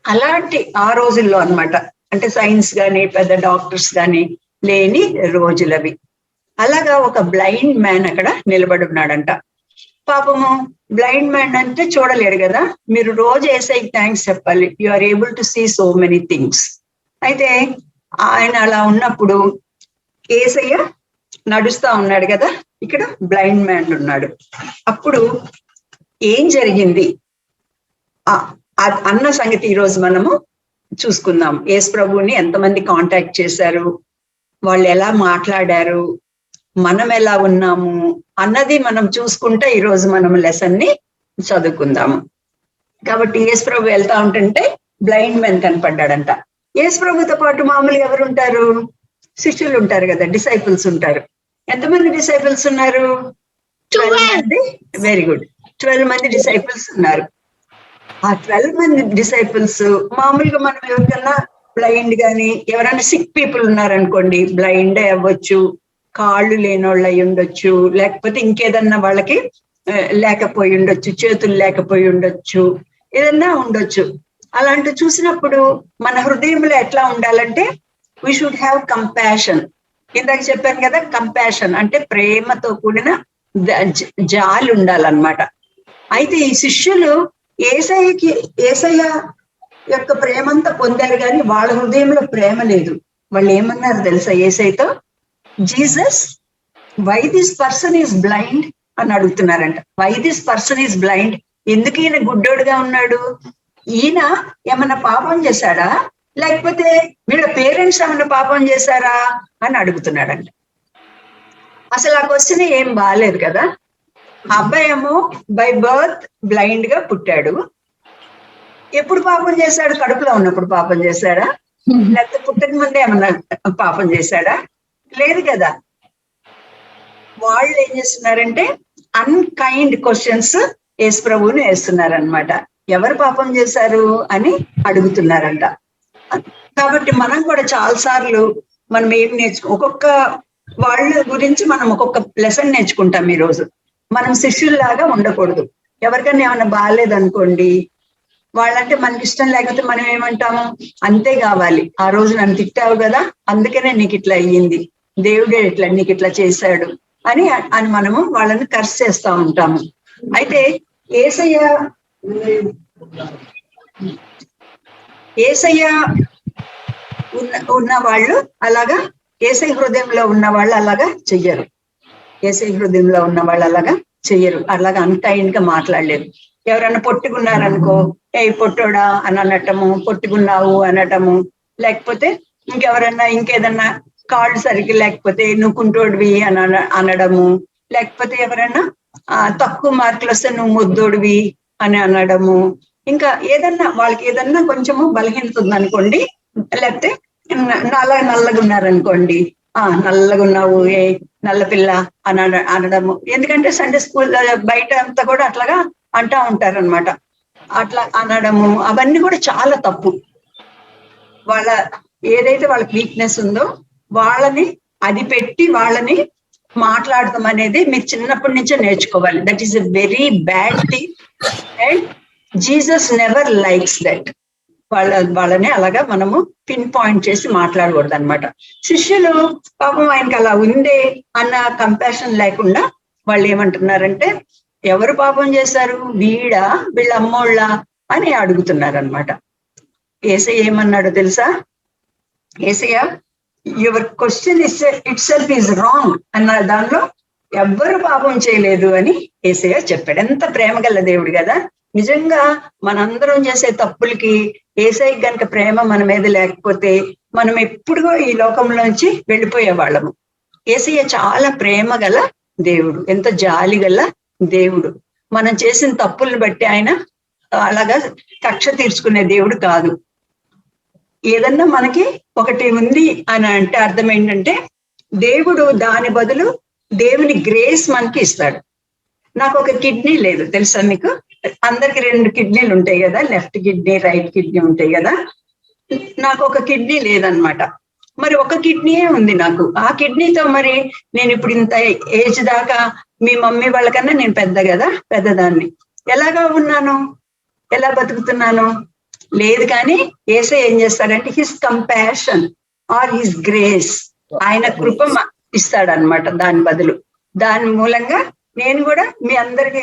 అలాంటి ఆ రోజుల్లో అన్నమాట, అంటే సైన్స్ కానీ పెద్ద డాక్టర్స్ కానీ లేని రోజులవి. అలాగా ఒక బ్లైండ్ మ్యాన్ అక్కడ నిలబడి ఉన్నాడంట. పాపము బ్లైండ్ మ్యాన్ అంటే చూడలేడు కదా. మీరు రోజు యేసయ్యకి థ్యాంక్స్ చెప్పాలి, you are able to see so many things. అయితే ఆయన అలా ఉన్నప్పుడు యేసయ్య నడుస్తా ఉన్నాడు కదా, ఇక్కడ బ్లైండ్ మ్యాన్ ఉన్నాడు. అప్పుడు ఏం జరిగింది అన్న సంగతి ఈరోజు మనము చూసుకుందాం. యేసు ప్రభువుని ఎంతమంది కాంటాక్ట్ చేశారు, వాళ్ళు ఎలా మాట్లాడారు, మనం ఎలా ఉన్నాము అన్నది మనం చూసుకుంటే ఈరోజు మనం లెసన్ ని చదువుకుందాము. కాబట్టి యేసు ప్రభు వెళ్తా ఉంటుంటే బ్లైండ్ మ్యాన్ కనపడ్డాడంట. యేసు ప్రభుతో పాటు మామూలుగా ఎవరు ఉంటారు? శిష్యులు ఉంటారు కదా, డిసైపుల్స్ ఉంటారు. ఎంతమంది డిసైపుల్స్ ఉన్నారు? 12 మంది. వెరీ గుడ్, 12 మంది డిసైపుల్స్ ఉన్నారు. ఆ 12 మంది డిసైపుల్స్ మామూలుగా మనం ఎవరికన్నా బ్లైండ్ గాని ఎవరైనా సిక్ పీపుల్ ఉన్నారనుకోండి, బ్లైండ్ అవ్వచ్చు, కాళ్ళు లేనోళ్ళు అయి ఉండొచ్చు, లేకపోతే ఇంకేదన్నా వాళ్ళకి లేకపోయి ఉండొచ్చు, చేతులు లేకపోయి ఉండొచ్చు, ఏదన్నా ఉండొచ్చు. అలాంటి చూసినప్పుడు మన హృదయంలో ఎట్లా ఉండాలంటే వీ షుడ్ హ్యావ్ కంపాషన్. ఇందాక చెప్పాను కదా, కంపాషన్ అంటే ప్రేమతో కూడిన జాలి ఉండాలన్నమాట. అయితే ఈ శిష్యులు యేసయ్య యొక్క ప్రేమంతా పొందారు, కానీ వాళ్ళ హృదయంలో ప్రేమ లేదు. వాళ్ళు ఏమన్నారు తెలుసా యేసయ్యతో? Jesus, why this person is blind అని అడుగుతున్నారంట. Why this person is blind, ఎందుకు ఈయన గుడ్డోడుగా ఉన్నాడు? ఈయన ఏమన్నా పాపం చేశాడా, లేకపోతే వీళ్ళ పేరెంట్స్ ఏమన్నా పాపం చేశారా అని అడుగుతున్నాడంట. అసలు ఆ క్వశ్చన్ ఏం బాగాలేదు కదా. అబ్బాయి ఏమో బై బర్త్ బ్లైండ్ గా పుట్టాడు. ఎప్పుడు పాపం చేశాడు? కడుపులో ఉన్నప్పుడు పాపం చేశాడా, లేకపోతే పుట్టక ముందే ఏమన్నా పాపం చేశాడా? లేదు కదా. వాళ్ళు ఏం చేస్తున్నారంటే అన్కైండ్ క్వశ్చన్స్ యేసు ప్రభువుని వేస్తున్నారనమాట. ఎవరు పాపం చేశారు అని అడుగుతున్నారంట. కాబట్టి మనం కూడా చాలా సార్లు మనం ఏం ఒక్కొక్క వాళ్ళ గురించి మనం ఒక్కొక్క లెసన్ నేర్చుకుంటాం. ఈ రోజు మనం శిష్యుల్లాగా ఉండకూడదు. ఎవరికైనా ఏమైనా బాగాలేదనుకోండి, వాళ్ళంటే మనకి ఇష్టం లేకపోతే మనం ఏమంటాము? అంతే కావాలి, ఆ రోజు నన్ను తిట్టావు కదా, అందుకనే నీకు ఇట్లా అయ్యింది, దేవుడే ఇట్లా నీకు ఇట్లా చేశాడు అని మనము వాళ్ళని కర్స్ చేస్తా ఉంటాము. అయితే యేసయ్య ఉన్న వాళ్ళు అలాగా యేసయ్య హృదయంలో ఉన్న వాళ్ళు అలాగా చెయ్యరు. యేసయ్య హృదయంలో ఉన్న వాళ్ళు అలాగా చెయ్యరు. అలాగా అన్కైండ్ గా మాట్లాడలేదు. ఎవరైనా పొట్టుకున్నారనుకో, ఏ పొట్టోడా అని అనటము, పొట్టుకున్నావు అనటము, లేకపోతే ఇంకెవరన్నా ఇంకేదన్నా కాళ్ళు సరిగ్గా లేకపోతే నువ్వు కుంటోడివి అని అనడము, లేకపోతే ఎవరైనా తక్కువ మార్కులు వస్తే నువ్వు ముద్దోడివి అని అనడము, ఇంకా ఏదన్నా వాళ్ళకి ఏదన్నా కొంచెము బలహీనత ఉందనుకోండి, లేకపోతే నల్లగా ఉన్నారనుకోండి, నల్లగా ఉన్నావు, ఏ నల్ల పిల్ల అని అనడము. ఎందుకంటే సండే స్కూల్ బయట అంతా కూడా అట్లాగా అంటా ఉంటారనమాట. అట్లా అనడము అవన్నీ కూడా చాలా తప్పు. వాళ్ళ ఏదైతే వాళ్ళకి వీక్నెస్ ఉందో వాళ్ళని అది పెట్టి వాళ్ళని మాట్లాడటం అనేది మీరు చిన్నప్పటి నుంచే నేర్చుకోవాలి. That is a very bad thing and Jesus never likes that. వాళ్ళని అలాగా మనము పిన్ పాయింట్ చేసి మాట్లాడకూడదు అనమాట. శిష్యులు పాపం ఆయనకి అలా ఉందే అన్న కంపాషన్ లేకుండా వాళ్ళు ఏమంటున్నారంటే, ఎవరు పాపం చేశారు, వీళ్ళ అమ్మోళ్ళ అని అడుగుతున్నారు అనమాట. యేసయ్య ఏమన్నాడో తెలుసా? Yesayya your question itself is wrong అన్న దానిలో ఎవ్వరు పాపం చేయలేదు అని యేసయ్య చెప్పాడు. ఎంత ప్రేమ గల దేవుడు కదా. నిజంగా మనందరం చేసే తప్పులకి యేసయ్యకి గనుక ప్రేమ మన మీద లేకపోతే మనం ఎప్పుడుగో ఈ లోకంలోంచి వెళ్ళిపోయే వాళ్ళము. యేసయ్య చాలా ప్రేమ గల దేవుడు, ఎంత జాలి గల దేవుడు. మనం చేసిన తప్పుల్ని బట్టి ఆయన అలాగా కక్ష తీర్చుకునే దేవుడు కాదు. ఏదన్నా మనకి ఒకటి ఉంది అని అంటే అర్థం ఏంటంటే, దేవుడు దాని బదులు దేవుని గ్రేస్ మనకి ఇస్తాడు. నాకు ఒక కిడ్నీ లేదు తెలుసా మీకు? అందరికి 2 కిడ్నీలు ఉంటాయి కదా, లెఫ్ట్ కిడ్నీ రైట్ కిడ్నీ ఉంటాయి కదా. నాకు ఒక కిడ్నీ లేదనమాట. మరి ఒక కిడ్నీయే ఉంది నాకు. ఆ కిడ్నీతో మరి నేను ఇప్పుడు ఇంత ఏజ్ దాకా మీ మమ్మీ వాళ్ళకన్నా నేను పెద్దదాన్ని ఎలాగా ఉన్నాను, ఎలా బతుకుతున్నాను? లేదు. కానీ యేసయ్య ఏం చేస్తాడంటే his compassion or his grace, ఆయన కృప ఇస్తాడనమాట. దాని బదులు దాని మూలంగా నేను కూడా మీ అందరికి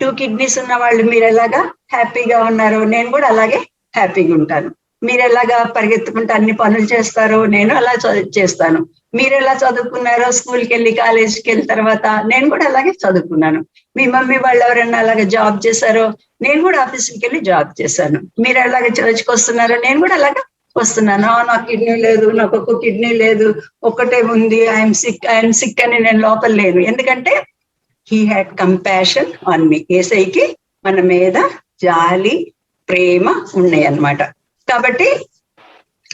2 కిడ్నీస్ ఉన్న వాళ్ళు మీరు ఎలాగా హ్యాపీగా ఉన్నారో నేను కూడా అలాగే హ్యాపీగా ఉంటాను. మీరు ఎలాగా పరిగెత్తుకుంటూ అన్ని పనులు చేస్తారో నేను అలా చేస్తాను. మీరు ఎలా చదువుకున్నారో స్కూల్కి వెళ్ళి కాలేజీకి వెళ్ళిన తర్వాత నేను కూడా అలాగే చదువుకున్నాను. మీ మమ్మీ వాళ్ళు ఎవరైనా అలాగే జాబ్ చేశారో నేను కూడా ఆఫీస్కి వెళ్ళి జాబ్ చేశాను. మీరు ఎలాగే చర్చ్కి వస్తున్నారో నేను కూడా అలాగే వస్తున్నాను. నాకు కిడ్నీ లేదు, నాకు ఒక్క కిడ్నీ లేదు, ఒక్కటే ఉంది, ఐఎమ్ సిక్ అని నేను లోపల లేను. ఎందుకంటే హీ హ్యాడ్ కంపాషన్ ఆన్ మీ. యేసయ్యకి మన మీద జాలి ప్రేమ ఉన్నాయి అన్నమాట. కాబట్టి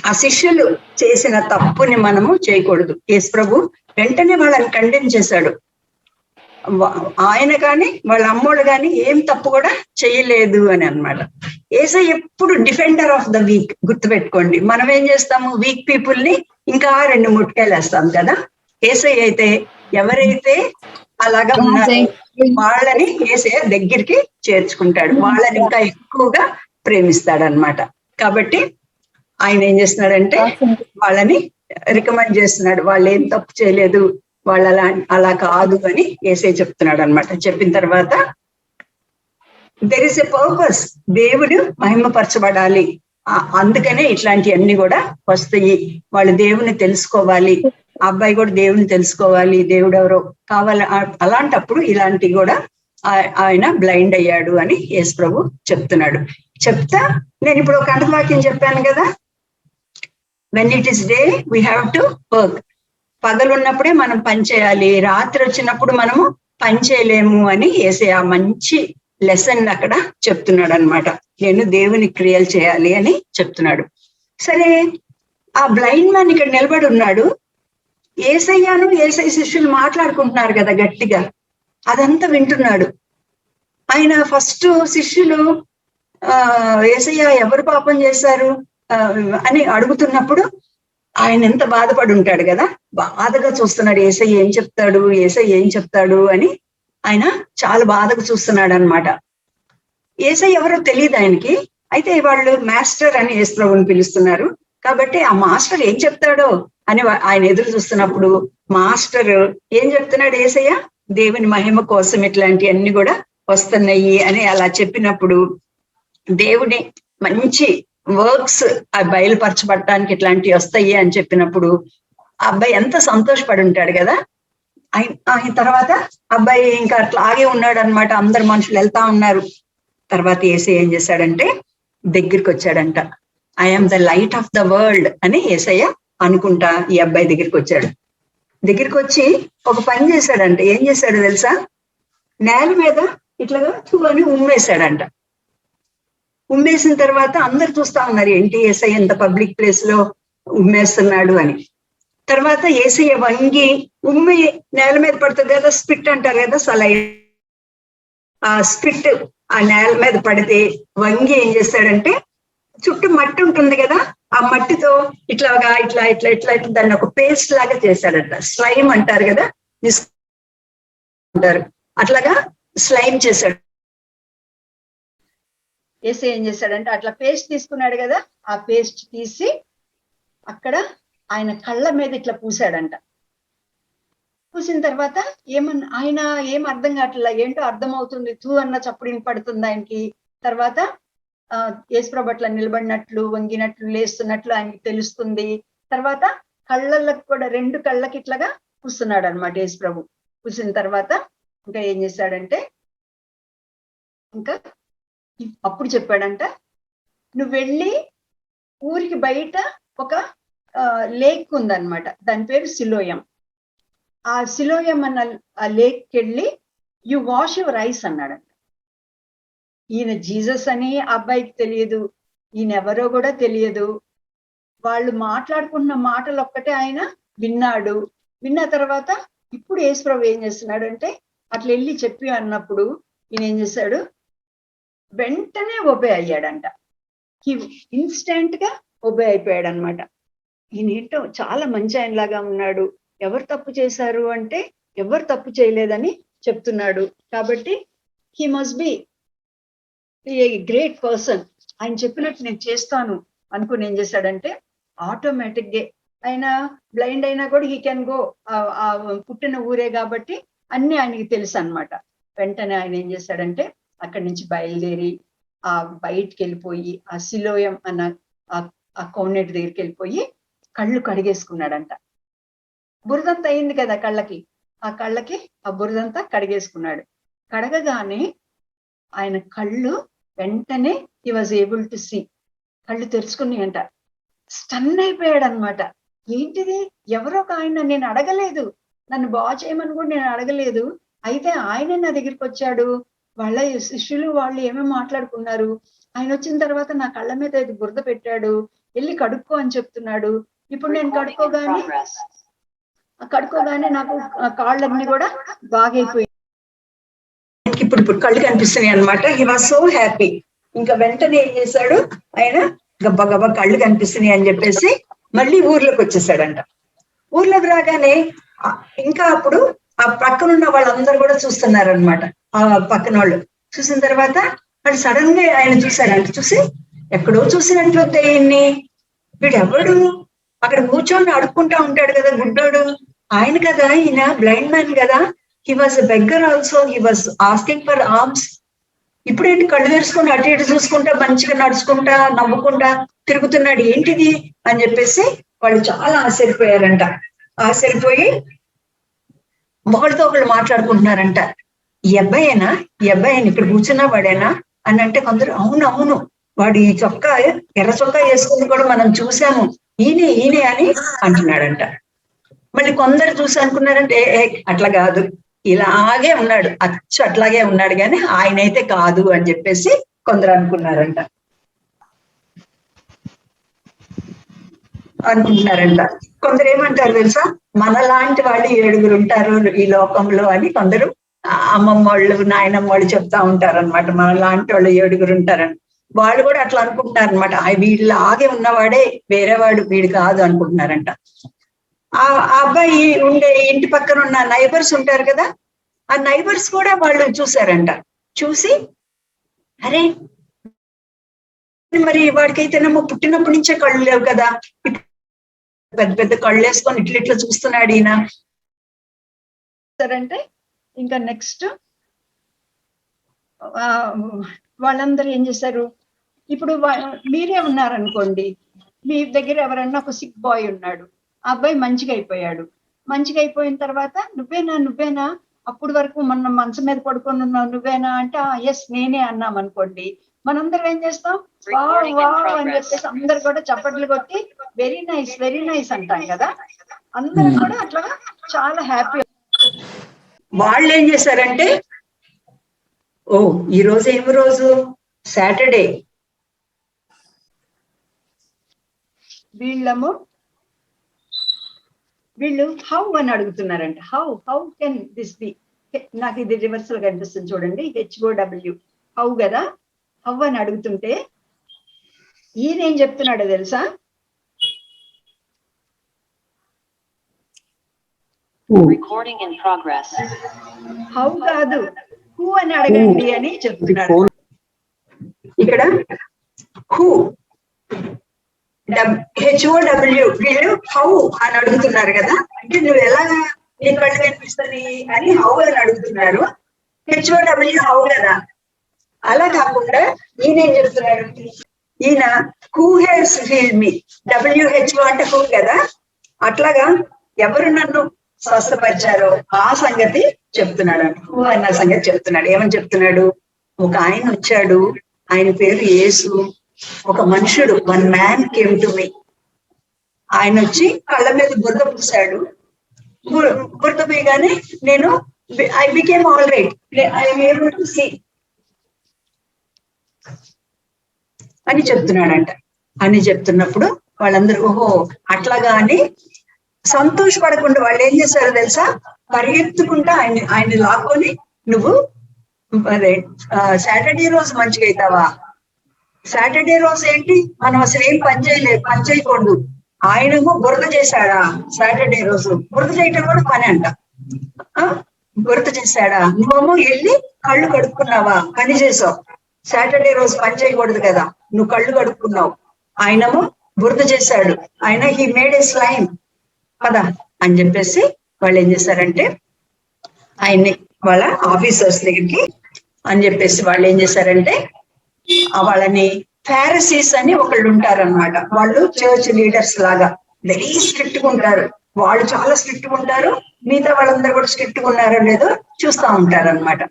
ఆ శిష్యులు చేసిన తప్పుని మనము చేయకూడదు. యేసు ప్రభు వెంటనే వాళ్ళని కండెమ్ చేశాడు. ఆయన కానీ వాళ్ళ అమ్మోళ్ళు కానీ ఏం తప్పు కూడా చేయలేదు అని అన్నమాట. యేసయ్య ఎప్పుడు డిఫెండర్ ఆఫ్ ద వీక్. గుర్తుపెట్టుకోండి, మనం ఏం చేస్తాము, వీక్ పీపుల్ ని ఇంకా 2 ముట్కాయలు వేస్తాం కదా. యేసయ్య అయితే ఎవరైతే అలాగా ఉన్నారో వాళ్ళని యేసయ్య దగ్గరికి చేర్చుకుంటాడు, వాళ్ళని ఇంకా ఎక్కువగా ప్రేమిస్తాడు అన్నమాట. కాబట్టి ఆయన ఏం చేస్తున్నాడంటే వాళ్ళని రికమెండ్ చేస్తున్నాడు. వాళ్ళు ఏం తప్పు చేయలేదు, వాళ్ళు అలా కాదు అని యేసయ్య చెప్తున్నాడు అనమాట. చెప్పిన తర్వాత దెర్ ఇస్ ఎ పర్పస్, దేవుడు మహిమపరచబడాలి, అందుకనే ఇట్లాంటివన్నీ కూడా వస్తాయి. వాళ్ళు దేవుని తెలుసుకోవాలి, అబ్బాయి కూడా దేవుని తెలుసుకోవాలి, దేవుడు ఎవరో కావాలి. అలాంటప్పుడు ఇలాంటివి కూడా ఆయన బ్లైండ్ అయ్యాడు అని యేసు ప్రభు చెప్తున్నాడు. చెప్తా నేను ఇప్పుడు ఒక అంతవాక్యం చెప్పాను కదా, when it is day we have to work. పగలు ఉన్నప్పుడే మనం పని చేయాలి, రాత్రి వచ్చినప్పుడు మనము పని చేయలేము అని యేసయ్య మంచి లెసన్ అక్కడ చెప్తున్నాడు అనమాట. నేను దేవుని క్రియలు చేయాలి అని చెప్తున్నాడు. సరే, ఆ బ్లైండ్ మ్యాన్ ఇక్కడ నిలబడి ఉన్నాడు. యేసయ్యను యేసయ్య శిష్యులు మాట్లాడుకుంటున్నారు కదా గట్టిగా, అదంతా వింటున్నాడు ఆయన. ఫస్ట్ శిష్యులు యేసయ్య ఎవరు పాపం చేశారు అని అడుగుతున్నప్పుడు ఆయన ఎంత బాధపడి ఉంటాడు కదా, బాధగా చూస్తున్నాడు. యేసయ్య ఏం చెప్తాడు అని ఆయన చాలా బాధగా చూస్తున్నాడు అనమాట. యేసయ్య ఎవరో తెలియదు ఆయనకి. అయితే వాళ్ళు మాస్టర్ అని యేసు ప్రభువుని పిలుస్తున్నారు కాబట్టి ఆ మాస్టర్ ఏం చెప్తాడో అని ఆయన ఎదురు చూస్తున్నప్పుడు మాస్టర్ ఏం చెప్తున్నాడు, యేసయ్య దేవుని మహిమ కోసం ఇట్లాంటివన్నీ కూడా వస్తున్నాయి అని అలా చెప్పినప్పుడు, దేవుని మంచి వర్క్స్ బయలుపరచబడటానికి ఇట్లాంటివి వస్తాయి అని చెప్పినప్పుడు ఆ అబ్బాయి ఎంత సంతోషపడి ఉంటాడు కదా. ఆయన తర్వాత అబ్బాయి ఇంకా అట్లాగే ఉన్నాడు అనమాట. అందరు మనుషులు వెళ్తా ఉన్నారు. తర్వాత యేసయ్య ఏం చేశాడంటే దగ్గరికి వచ్చాడంట. I'm the light of the world అని యేసయ్య అనుకుంటా ఈ అబ్బాయి దగ్గరికి వచ్చాడు. దగ్గరికి వచ్చి ఒక పని చేశాడంట. ఏం చేశాడు తెలుసా? నేల మీద ఇట్లాగా అని ఉమ్మేశాడంట. ఉమ్మేసిన తర్వాత అందరు చూస్తా ఉన్నారు, ఏంటి యేసయ్య ఎంత పబ్లిక్ ప్లేస్ లో ఉమ్మేస్తున్నాడు అని. తర్వాత యేసయ్య వంగి ఉమ్మి నేల మీద పడుతుంది కదా, స్పిట్ అంటారు కదా, సలై ఆ స్పిట్ ఆ నేల మీద పడితే వంగి ఏం చేస్తాడంటే చుట్టూ మట్టి ఉంటుంది కదా, ఆ మట్టితో ఇట్లాగా ఇట్లా ఇట్లా ఇట్లా ఇట్లా దాన్ని ఒక పేస్ట్ లాగా చేశాడంట. స్లైమ్ అంటారు కదా, అంటారు, అట్లాగా స్లైమ్ చేశాడు. యేసయ్య ఏం చేశాడంటే అట్లా పేస్ట్ తీసుకున్నాడు కదా, ఆ పేస్ట్ తీసి అక్కడ ఆయన కళ్ళ మీద ఇట్లా పూసాడంట. పూసిన తర్వాత ఆయన ఏం అర్థం కావట్లా, ఏంటో అర్థం అవుతుంది, తూ అన్న చప్పుడు పడుతుంది ఆయనకి. తర్వాత యేసుప్రభు అట్లా నిలబడినట్లు, వంగినట్లు, లేస్తున్నట్లు ఆయనకి తెలుస్తుంది. తర్వాత కళ్ళకు కూడా 2 కళ్ళకి ఇట్లాగా పూస్తున్నాడు అనమాట యేసుప్రభు. పూసిన తర్వాత ఇంకా ఏం చేశాడంటే ఇంకా అప్పుడు చెప్పాడంట, నువ్వు వెళ్ళి ఊరికి బయట ఒక లేక్ ఉందన్నమాట, దాని పేరు సిలోయం. ఆ సిలోయం అన్న ఆ లేక్కి వెళ్ళి యు వాష్ యువర్ ఐస్ అన్నాడంట. ఈయన జీసస్ అని అబ్బాయికి తెలియదు, ఈయన ఎవరో కూడా తెలియదు. వాళ్ళు మాట్లాడుకున్న మాటలు ఒక్కటే ఆయన విన్నాడు. విన్న తర్వాత ఇప్పుడు యేసుప్రభు ఏం చేస్తున్నాడు అంటే అట్లా వెళ్ళి చెప్పి అన్నప్పుడు ఈయన ఏం చేశాడు, వెంటనే ఒబే అయ్యాడంట. ఇన్స్టెంట్ గా ఒబే అయిపోయాడు అనమాట. ఈయన ఏంటో చాలా మంచి ఆయనలాగా ఉన్నాడు. ఎవరు తప్పు చేశారు అంటే ఎవరు తప్పు చేయలేదని చెప్తున్నాడు. కాబట్టి he must be a great person. ఆయన చెప్పినట్టు నేను చేస్తాను అనుకుని ఏం చేశాడంటే ఆటోమేటిక్ గా ఆయన బ్లైండ్ అయినా కూడా హీ కెన్ గో, పుట్టిన ఊరే కాబట్టి అన్ని ఆయనకి తెలుసు అనమాట. వెంటనే ఆయన ఏం చేశాడంటే అక్కడి నుంచి బయలుదేరి ఆ బయటికి వెళ్ళిపోయి ఆ సిలోయం అన్న ఆ కోనేటి దగ్గరికి వెళ్ళిపోయి కళ్ళు కడిగేసుకున్నాడంట. బురదంతా అయింది కదా కళ్ళకి, ఆ కళ్ళకి ఆ బురదంతా కడిగేసుకున్నాడు. కడగగానే ఆయన కళ్ళు వెంటనే he was able to see, కళ్ళు తెరుచుకున్నాయంట. స్టన్ అయిపోయాడు అనమాట. ఏంటిది, ఎవరో ఒక ఆయన, నేను అడగలేదు, నన్ను బాగు చేయమని కూడా నేను అడగలేదు, అయితే ఆయనే నా దగ్గరికి వచ్చాడు, వాళ్ళ శిష్యులు వాళ్ళు ఏమేమి మాట్లాడుకున్నారు, ఆయన వచ్చిన తర్వాత నా కళ్ళ మీద ఇది బురద పెట్టాడు, వెళ్ళి కడుక్కో అని చెప్తున్నాడు. ఇప్పుడు నేను కడుక్కోగానే నాకు కాళ్ళన్నీ కూడా బాగైపోయి ఇప్పుడు కళ్ళు కనిపిస్తున్నాయి అనమాట. He was so happy. ఇంకా వెంటనే ఏం చేశాడు ఆయన, గబ్బా గబ్బా కళ్ళు కనిపిస్తున్నాయి అని చెప్పేసి మళ్ళీ ఊర్లోకి వచ్చేసాడంట. ఊర్లోకి రాగానే ఇంకా అప్పుడు ఆ పక్కనున్న వాళ్ళందరూ కూడా చూస్తున్నారు అనమాట. ఆ పక్కన వాళ్ళు చూసిన తర్వాత వాళ్ళు సడన్ గా ఆయన చూశారంట. చూసి ఎక్కడో చూసినట్లు ఈయన్ని, వీడు ఎవడు అక్కడ కూర్చొని అడుక్కుంటా ఉంటాడు కదా గుడ్డోడు, ఆయన కదా ఈయన, బ్లైండ్ మ్యాన్ కదా, he was a beggar also, he was asking for arms. ఇప్పుడేంటి కళ్ళు తెరుచుకుంటా అటు ఇటు చూసుకుంటా మంచిగా నడుచుకుంటా నవ్వుకుంటా తిరుగుతున్నాడు, ఏంటిది అని చెప్పేసి వాళ్ళు చాలా ఆశ్చర్యపోయారంట. ఆశ్చర్యపోయి ఒకళ్ళతో ఒకళ్ళు మాట్లాడుకుంటున్నారంట, ఈ అబ్బాయేనా, ఈ అబ్బాయిని ఇక్కడ కూర్చున్నా వాడేనా అని అంటే కొందరు అవును అవును వాడు ఈ చొక్కా ఎర్ర చొక్కా వేసుకుని కూడా మనం చూసాము, ఈయనే ఈయనే అని అంటున్నాడంట. మళ్ళీ కొందరు చూసి అనుకున్నారంటే అట్లా కాదు, ఇలాగే ఉన్నాడు, అచ్చు అట్లాగే ఉన్నాడు కానీ ఆయన అయితే కాదు అని చెప్పేసి కొందరు అనుకున్నారంట. కొందరు ఏమంటారు తెలుసా, మనలాంటి వాళ్ళు 7 ఉంటారు ఈ లోకంలో అని కొందరు అమ్మమ్మ వాళ్ళు నాయనమ్మ వాళ్ళు చెప్తా ఉంటారు అనమాట. మనలాంటి వాళ్ళు 7 ఉంటారని వాళ్ళు కూడా అట్లా అనుకుంటున్నారు అనమాట. వీళ్ళలాగే ఉన్నవాడే వేరేవాడు, వీడు కాదు అనుకుంటున్నారంట. ఆ అబ్బాయి ఉండే ఇంటి పక్కన ఉన్న నైబర్స్ ఉంటారు కదా, ఆ నైబర్స్ కూడా వాళ్ళు చూసారంట. చూసి అరే మరి వాడికైతేనేమో పుట్టినప్పటి నుంచే కళ్ళు లేవు కదా, పెద్ద పెద్ద కళ్ళు వేసుకొని ఇట్లా చూస్తున్నాడు ఈయన అంటే. ఇంకా నెక్స్ట్ వాళ్ళందరూ ఏం చేశారు, ఇప్పుడు మీరే ఉన్నారనుకోండి, మీ దగ్గర ఎవరన్నా ఒక సిక్ బాయ్ ఉన్నాడు, ఆ అబ్బాయి మంచిగా అయిపోయాడు. మంచిగా అయిపోయిన తర్వాత నువ్వేనా అప్పుడు వరకు మన మనసు మీద పడుకొని ఉన్నావు నువ్వేనా అంటే ఎస్ నేనే అన్నాం అనుకోండి, మనందరం ఏం చేస్తాం, వావ్ వావ్ అని చెప్పేసి అందరు కూడా చప్పట్లు కొట్టి వెరీ నైస్ అంటాం కదా. అందరం కూడా అట్లా చాలా హ్యాపీ. వాళ్ళు ఏం చేశారంటే, ఓ ఈ రోజు ఏమి రోజు, సాటర్డే. వీళ్ళు హౌ అని అడుగుతున్నారంట. హౌ కెన్ దిస్ బి, నాకు ఇది రివర్సల్ కనిపిస్తుంది చూడండి, HOW హౌ కదా, హౌ అని అడుగుతుంటే ఈయన ఏం చెప్తున్నాడో తెలుసా, హౌ కాదు హూ అని అడగండి అని చెప్తున్నాడు. ఇక్కడ హూ HOW వీళ్ళు హౌ అని అడుగుతున్నారు కదా, అంటే నువ్వు ఎలా నీ కళ్ళు కనిపిస్తుంది అని హౌ అని అడుగుతున్నారు. HOW హౌ కదా. అలా కాకుండా ఈయన ఏం చెప్తున్నాడు, ఈయన who has healed me, WHO అంటే హూ కదా, అట్లాగా ఎవరు నన్ను స్వస్థపరిచారో ఆ సంగతి చెప్తున్నాడు. హూ అన్న సంగతి చెప్తున్నాడు. ఏమని చెప్తున్నాడు, ఒక ఆయన వచ్చాడు, ఆయన పేరు యేసు. ఒక మనుషుడు, one man came to me. ఆయన వచ్చి కళ్ళ మీద బురద పూసాడు. బురద పోయగానే నేను I became all right, I'm able to see అని చెప్తున్నాడంట. అని చెప్తున్నప్పుడు వాళ్ళందరూ ఓహో అట్లాగా అని సంతోషపడకుండా వాళ్ళు ఏం చేశారో తెలుసా, పరిగెత్తుకుంటా ఆయన లాక్కొని, నువ్వు అదే సాటర్డే రోజు మంచిగా అవుతావా, సాటర్డే రోజు ఏంటి మనం అసలు ఏం పని చేయకూడదు, ఆయనకు బురద చేశాడా సాటర్డే రోజు, బురద చేయటం కూడా పని అంట. బురద చేశాడా, నువ్వేమో వెళ్ళి కళ్ళు కడుక్కున్నావా, పని చేసావు, సాటర్డే రోజు పని చేయకూడదు కదా, నువ్వు కళ్ళు కడుక్కున్నావు, ఆయనము బురద చేశాడు, ఆయన హీ మేడ్ ఏ స్లైమ్ కదా అని చెప్పేసి వాళ్ళు ఏం చేశారంటే ఆయన్ని వాళ్ళ ఆఫీసర్స్ దగ్గరికి అని చెప్పేసి వాళ్ళు ఏం చేశారంటే వాళ్ళని ఫారిసీస్ అని ఒకళ్ళు ఉంటారన్నమాట. వాళ్ళు చర్చ్ లీడర్స్ లాగా వెరీ స్ట్రిక్ట్ గా ఉంటారు. వాళ్ళు చాలా స్ట్రిక్ట్ గా ఉంటారు, మిగతా వాళ్ళందరూ కూడా స్ట్రిక్ట్ గా ఉన్నారో లేదో చూస్తా ఉంటారు అనమాట.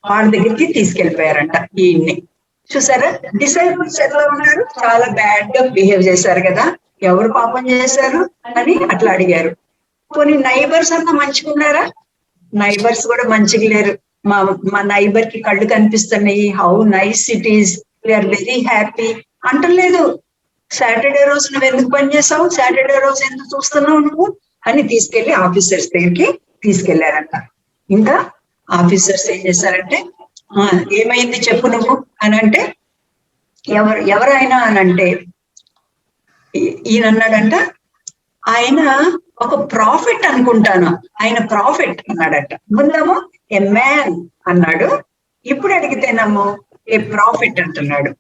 వాళ్ళ దగ్గరికి తీసుకెళ్లిపోయారంట ఈయన్ని. చూసారా డిసైపుల్స్ ఎట్లా ఉన్నారు, చాలా బ్యాడ్ గా బిహేవ్ చేశారు కదా, ఎవరు పాపం చేశారు అని అట్లా అడిగారు. కొన్ని నైబర్స్ అంతా మంచిగున్నారా, నైబర్స్ కూడా మంచిగా లేరు. మా నైబర్ కి కళ్ళు కనిపిస్తున్నాయి, how nice it is, we are very happy అంటలేదు. సాటర్డే రోజు నువ్వు ఎందుకు పని చేసావు, సాటర్డే రోజు ఎందుకు చూస్తున్నావు నువ్వు అని తీసుకెళ్లి ఆఫీసర్స్ దగ్గరికి తీసుకెళ్లారంట. ఇంకా ఆఫీసర్స్ ఏం చేశారంటే ఏమైంది చెప్పు నువ్వు అని అంటే, ఎవరైనా అని అంటే ఈయన అన్నాడంట, ఆయన ఒక ప్రాఫిట్ అనుకుంటాను, ఆయన ప్రాఫిట్ అన్నాడట. ముందేమో ఏ మ్యాన్ అన్నాడు, ఇప్పుడు అడిగితేనేమో ఏ ప్రాఫిట్ అంటున్నాడు.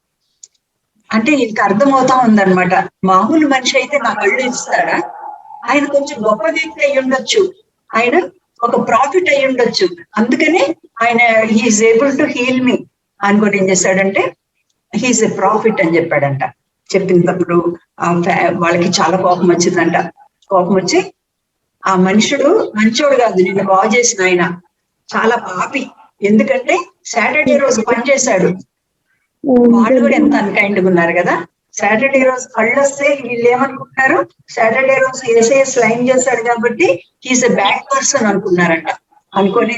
అంటే ఈయనకి అర్థమవుతా ఉందన్నమాట, మామూలు మనిషి అయితే నా కళ్ళు ఇస్తాడా, ఆయన కొంచెం గొప్ప వ్యక్తి అయి ఉండొచ్చు, ఆయన ఒక ప్రాఫిట్ అయి ఉండొచ్చు, అందుకని ఆయన he is able to heal me అనుకోని ఏం చేశాడంటే హీఈస్ ఎ ప్రాఫిట్ అని చెప్పాడంట. చెప్పినప్పుడు వాళ్ళకి చాలా కోపం వచ్చిందంట. కోపం వచ్చి ఆ మనుషుడు మంచోడు కాదు, నిన్ను బాగు చేసిన ఆయన చాలా పాపి, ఎందుకంటే సాటర్డే రోజు పని చేశాడు. వాళ్ళు కూడా ఎంత అన్కైండ్గా ఉన్నారు కదా, సాటర్డే రోజు కళ్ళు వస్తే వీళ్ళు ఏమనుకుంటున్నారు, సాటర్డే రోజు ఏసే స్లైమ్ చేశాడు కాబట్టి హీస్ ఎ బ్యాడ్ పర్సన్ అనుకున్నారంట. అనుకొని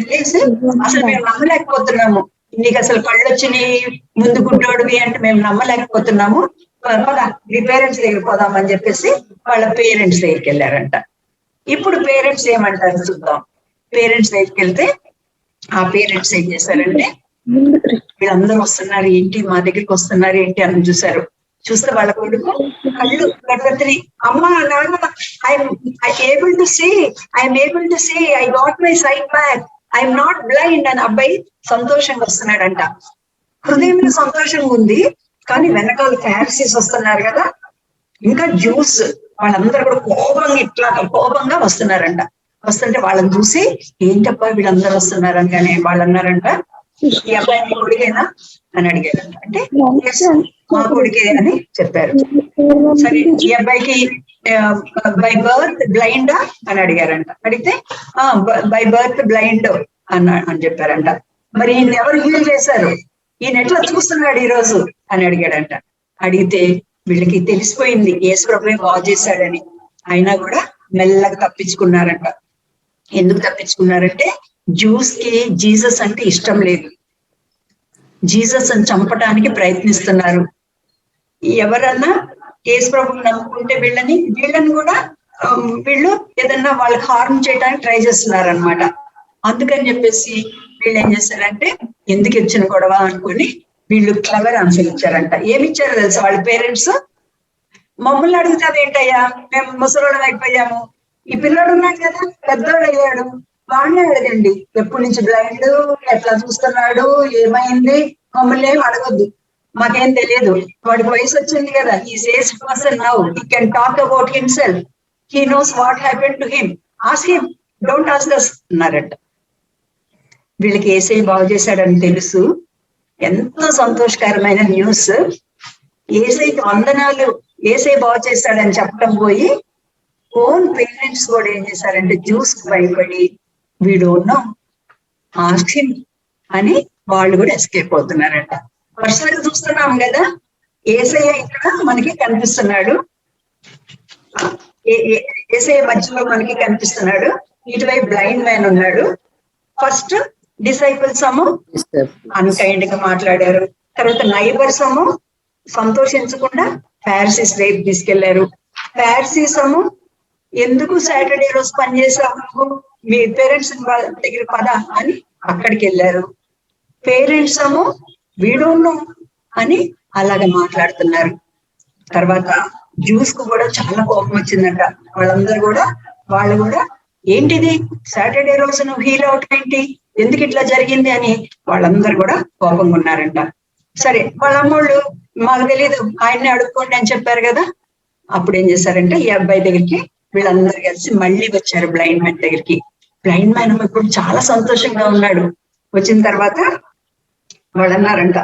అసలు మేము నమ్మలేకపోతున్నాము, నీకు అసలు కళ్ళు వచ్చినాయి ముందు గుడ్డోడివి అంటే మేము నమ్మలేకపోతున్నాము, పదా మీ పేరెంట్స్ దగ్గరికి పోదామని చెప్పేసి వాళ్ళ పేరెంట్స్ దగ్గరికి వెళ్ళారంట. ఇప్పుడు పేరెంట్స్ ఏమంటారు చూద్దాం. పేరెంట్స్ దగ్గరికి వెళ్తే ఆ పేరెంట్స్ ఏం చేశారంటే, వీళ్ళందరూ వస్తున్నారు ఏంటి, మా దగ్గరికి వస్తున్నారు ఏంటి అని చూసారు. చూస్తే వాళ్ళ కొడుకు కళ్ళు గడపత్రి, అమ్మ నాన్న I'm able to see, I'm able to see, I got my sight back, I'm not blind అని అబ్బాయి సంతోషంగా వస్తున్నాడంట. హృదయంలో సంతోషంగా ఉంది, కానీ వెనకాల ఫారిసీస్ వస్తున్నారు కదా, ఇంకా జ్యూస్ వాళ్ళందరూ కూడా కోపంగా ఇట్లా కోపంగా వస్తున్నారంట. వస్తుంటే వాళ్ళని చూసి ఏంటబ్బా వీళ్ళందరూ వస్తున్నారని కానీ వాళ్ళు అన్నారంట, ఈ అబ్బాయి మీ కొడుకేనా అని అడిగారంట. అంటే మా కొడుకే అని చెప్పారు. సరే ఈ అబ్బాయికి బై బర్త్ బ్లైండా అని అడిగారంట. అడిగితే బై బర్త్ బ్లైండ్ అని చెప్పారంట. మరి ఈయన ఎవరు హీల్ చేశారు, ఈయన ఎట్లా చూస్తున్నాడు ఈ రోజు అని అడిగాడంట. అడిగితే వీళ్ళకి తెలిసిపోయింది యేసు ప్రభువే బాగు చేశాడని. అయినా కూడా మెల్లగా తప్పించుకున్నారంట. ఎందుకు తప్పించుకున్నారంటే జ్యూస్ కి జీసస్ అంటే ఇష్టం లేదు, జీసస్ అని చంపడానికి ప్రయత్నిస్తున్నారు. ఎవరన్నా యేసు ప్రభువుని నమ్ముకుంటే వీళ్ళని కూడా వీళ్ళు ఏదన్నా వాళ్ళకి హార్మ్ చేయడానికి ట్రై చేస్తున్నారు అనమాట. అందుకని చెప్పేసి వీళ్ళు ఏం చేశారంటే ఎందుకు ఇచ్చిన గొడవ అనుకుని వీళ్ళు క్లవర్ ఆన్సర్ ఇచ్చారంట. ఏమి ఇచ్చారో తెలుసా వాళ్ళ పేరెంట్స్? మమ్మల్ని అడుగుతావు ఏంటయ్యా, మేము ముసలోళ్ళం అయిపోయాము, ఈ పిల్లోడు ఉన్నాడు కదా పెద్దోడు అయ్యాడు, వాడినే అడగండి, ఎప్పటి నుంచి బ్లైండ్, ఎట్లా చూస్తున్నాడు, ఏమైంది, మమ్మల్ని ఏం అడగొద్దు, మాకేం తెలియదు, వాడికి వయసు వచ్చింది కదా, ఈ sage person now he can talk about himself, he knows what happen to him, ask him, don't ask us అన్నారట. వీళ్ళకి యేసయ్య బాగు చేశాడని తెలుసు. ఎంతో సంతోషకరమైన న్యూస్. యేసయ్యకి వందనాలు, యేసయ్య బాగు చేశాడని చెప్పడం పోయి ఓన్ పేరెంట్స్ కూడా ఏం చేశారంటే జ్యూస్ భయపడి వీడు ఉన్నాం ఆస్క్ హిమ్ అని వాళ్ళు కూడా ఎస్కేప్ అవుతున్నారంట. వర్షాలు చూస్తున్నాం కదా, యేసయ్య ఇక్కడ మనకి కనిపిస్తున్నాడు, యేసయ్య మధ్యలో మనకి కనిపిస్తున్నాడు, ఇటువైపు బ్లైండ్ మ్యాన్ ఉన్నాడు. ఫస్ట్ డిసైపుల్స్ ఏమో అన్కైండ్ గా మాట్లాడారు, తర్వాత నైబర్స్ ఏమో సంతోషించకుండా ఫారిసీస్ వైపు తీసుకెళ్లారు. ఫారిసీస్ ఏమో ఎందుకు సాటర్డే రోజు పనిచేసావు, మీ పేరెంట్స్ దగ్గర పద అని అక్కడికి వెళ్ళారు. పేరెంట్స్ ఏమో వీడును అని అలాగ మాట్లాడుతున్నారు. తర్వాత జ్యూస్ కు కూడా చాలా కోపం వచ్చిందంట. వాళ్ళు కూడా ఏంటిది సాటర్డే రోజు నువ్వు హీల్ అవుట్ ఏంటి, ఎందుకు ఇట్లా జరిగింది అని వాళ్ళందరూ కూడా కోపంగా ఉన్నారంట. సరే వాళ్ళ అమ్మోళ్ళు మాకు తెలీదు ఆయన్ని అడుక్కోండి అని చెప్పారు కదా. అప్పుడు ఏం చేశారంటే ఈ అబ్బాయి దగ్గరికి వీళ్ళందరూ కలిసి మళ్ళీ వచ్చారు బ్లైండ్ మ్యాన్ దగ్గరికి. బ్లైండ్ మ్యాన్ ఇప్పుడు చాలా సంతోషంగా ఉన్నాడు. వచ్చిన తర్వాత వాళ్ళు అన్నారంట,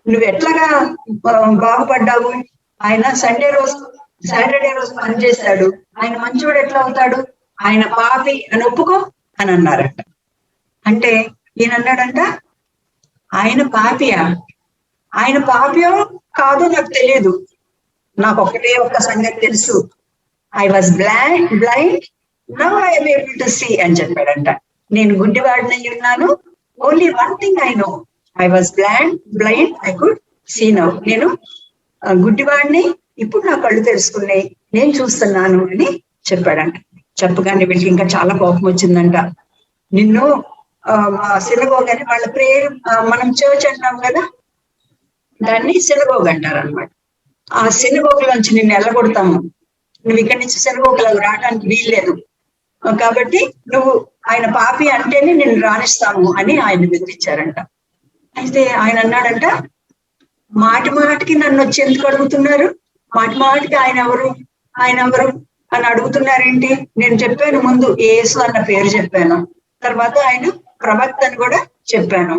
నువ్వు ఎట్లాగా బాగుపడ్డావు, ఆయన సాటర్డే రోజు పని చేశాడు, ఆయన మంచివాడు ఎట్లా అవుతాడు, ఆయన పాపి అని ఒప్పుకో అని అన్నారంట. అంటే ఈయన అన్నాడంట ఆయన పాపియా, ఆయన పాపియో కాదో నాకు తెలియదు, నాకు ఒక్క సంగతి తెలుసు, I was blind now I am able to see అని చెప్పాడంట. నేను గుడ్డివాడినై ఉన్నాను, only one thing I know, I was blind I could see now. నేను గుడ్డివాడిని, ఇప్పుడు నా కళ్ళు తెలుసుకున్నాయి, నేను చూస్తున్నాను అని చెప్పాడంట. చెప్పగానే వీళ్ళకి ఇంకా చాలా కోపం వచ్చిందంట. నిన్ను సినగోగ్ అని వాళ్ళ ప్రేయర్, మనం చర్చ్ అంటాం కదా, దాన్ని సినగోగ్ అంటారు అనమాట. ఆ సినగోగ్ లోంచి నిన్ను వెళ్ళగొడతాము, నువ్వు ఇక్కడి నుంచి సినగోగ్లకు రావడానికి వీల్లేదు, కాబట్టి నువ్వు ఆయన పాపి అంటేనే నిన్ను రాణిస్తాము అని ఆయన బెదిరించారంట. అయితే ఆయన అన్నాడంట, మాటి మాటికి నన్ను వచ్చి ఎందుకు అడుగుతున్నారు, మాటి మాటికి ఆయన ఎవరు అని అడుగుతున్నారేంటి, నేను చెప్పాను ముందు యేసు అన్న పేరు చెప్పాను, తర్వాత ఆయన ప్రవక్త అని కూడా చెప్పాను,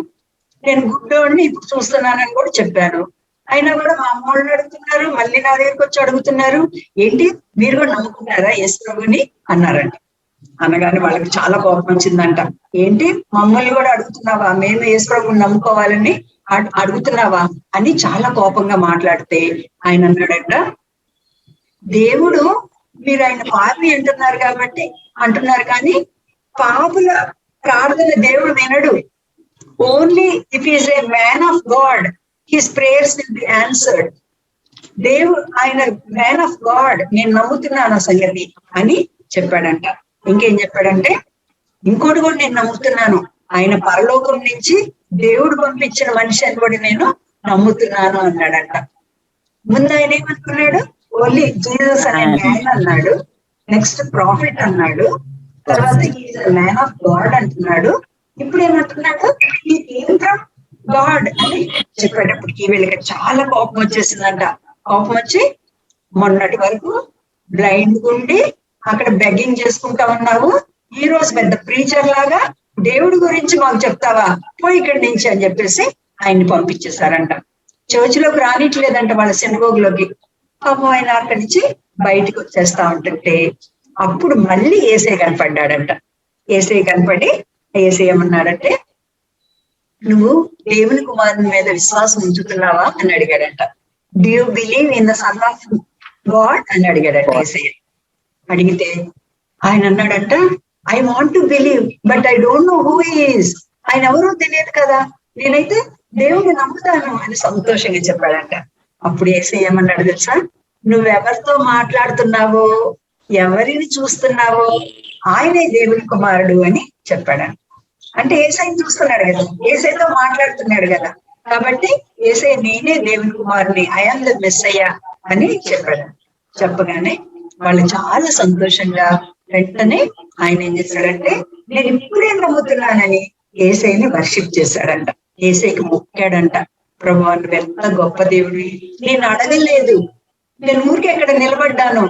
నేను గుడ్డోడిని ఇప్పుడు చూస్తున్నానని కూడా చెప్పాను, అయినా కూడా మా అమ్మోళ్ళని అడుగుతున్నారు, మళ్ళీ నా దగ్గరికి వచ్చి అడుగుతున్నారు, ఏంటి మీరు కూడా నమ్ముకున్నారా యేసు ప్రభుని అన్నారంట. అనగానే వాళ్ళకి చాలా కోపం వచ్చిందంట. ఏంటి మమ్మల్ని కూడా అడుగుతున్నావా, మేము యేసు ప్రభుని నమ్ముకోవాలని అడుగుతున్నావా అని చాలా కోపంగా మాట్లాడితే ఆయన అన్నాడంట, దేవుడు మీరు ఆయన పాపి అంటున్నారు కానీ పాపుల ప్రార్థన దేవుడు వినడు, only if is a man of God his prayers will be answered. దేవుడు ఆయన మ్యాన్ ఆఫ్ గాడ్, నేను నమ్ముతున్నాను సంగతి అని చెప్పాడంట. ఇంకేం చెప్పాడంటే ఇంకోటి కూడా నేను నమ్ముతున్నాను, ఆయన పరలోకం నుంచి దేవుడు పంపించిన మనిషి అని కూడా నేను నమ్ముతున్నాను అన్నాడంట. ముందు ఆయన ఏమనుకున్నాడు, ఓన్లీ జీసస్ అనే మ్యాన్ అన్నాడు, నెక్స్ట్ ప్రాఫిట్ అన్నాడు, తర్వాత ఈజ్ మ్యాన్ ఆఫ్ గాడ్ అంటున్నాడు, ఇప్పుడు ఏమంటున్నాడు ఈ కేమ్ ఫ్రమ్ గాడ్ అని చెప్పేటప్పటికి వీళ్ళకి చాలా కోపం వచ్చేసిందంట. కోపం వచ్చి మొన్నటి వరకు బ్లైండ్ ఉండి అక్కడ బెగ్గింగ్ చేసుకుంటా ఉన్నావు, ఈ రోజు పెద్ద ప్రీచర్ లాగా దేవుడి గురించి మాకు చెప్తావా, పోయి ఇక్కడి నుంచి అని చెప్పేసి ఆయన్ని పంపించేశారంట. చర్చిలోకి రానిట్లేదంట వాళ్ళ సినగోగ్లోకి. పాపం ఆయన అక్కడి నుంచి బయటకు వచ్చేస్తా ఉంటుంటే అప్పుడు మళ్ళీ ఏసై కనపడ్డాడంట. ఏసై కనపడి ఏసై ఏమన్నాడంటే, నువ్వు దేవుని కుమారుని మీద విశ్వాసం ఉంచుతున్నావా అని అడిగాడంట. Do you believe in the son of God అని అడిగాడంట ఏసై. అడిగితే ఆయన అన్నాడంట, I want to believe but I don't know who is. ఆయన ఎవరో తెలియదు కదా, నేనైతే దేవుడిని నమ్ముతాను అని సంతోషంగా చెప్పాడంట. అప్పుడు ఏసై ఏమన్నాడు తెలుసా, నువ్వెవరితో మాట్లాడుతున్నావో, ఎవరిని చూస్తున్నావో ఆయనే దేవుని కుమారుడు అని చెప్పాడు. అంటే ఏసైని చూస్తున్నాడు కదా, ఏసైతో మాట్లాడుతున్నాడు కదా, కాబట్టి ఏసై నేనే దేవుని కుమారుని, ఐఎమ్ ద మెస్సయ్య అని చెప్పాడు. చెప్పగానే వాళ్ళు చాలా సంతోషంగా వెంటనే ఆయన ఏం చేశాడంటే, నేను ఇప్పుడే నమ్ముతున్నానని ఏసైని వర్షిప్ చేశాడంట. ఏసైకి మొక్కాడంట, ప్రభువా నువ్వు ఎంత గొప్ప దేవుడివి, నేను అడగలేదు, నేను ఊరికి ఎక్కడ నిలబడ్డాను,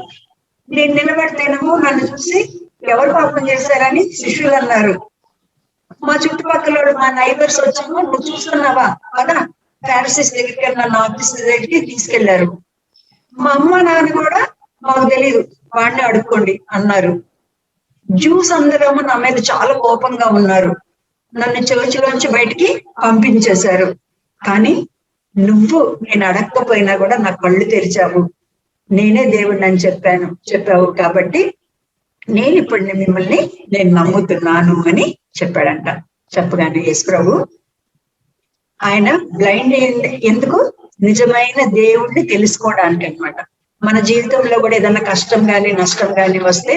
నేను నిలబడితేనేమో నన్ను చూసి ఎవరు పాపం చేశారని శిష్యులు అన్నారు. మా చుట్టుపక్కల మా నైబర్స్ వచ్చాము, నువ్వు చూస్తున్నావా కదా, ఫారిసీస్ దగ్గరికి నన్ను ఆఫీస్ దగ్గరికి తీసుకెళ్లారు. మా అమ్మ నాన్న కూడా మాకు తెలియదు, వాడిని అడుక్కోండి అన్నారు. జ్యూస్ అందరము నా మీద చాలా కోపంగా ఉన్నారు, నన్ను చర్చిలోంచి బయటికి పంపించేశారు. కానీ నువ్వు నేను అడగకపోయినా కూడా నా కళ్ళు తెరిచావు, నేనే దేవుడిని అని చెప్పావు కాబట్టి నేను ఇప్పుడు మిమ్మల్ని నేను నమ్ముతున్నాను అని చెప్పాడంట. చెప్పగానే యేసు ప్రభు ఆయన బ్లైండ్ ఎందుకు, నిజమైన దేవుడిని తెలుసుకోవడానికి అన్నమాట. మన జీవితంలో కూడా ఏదైనా కష్టం కానీ నష్టం కానీ వస్తే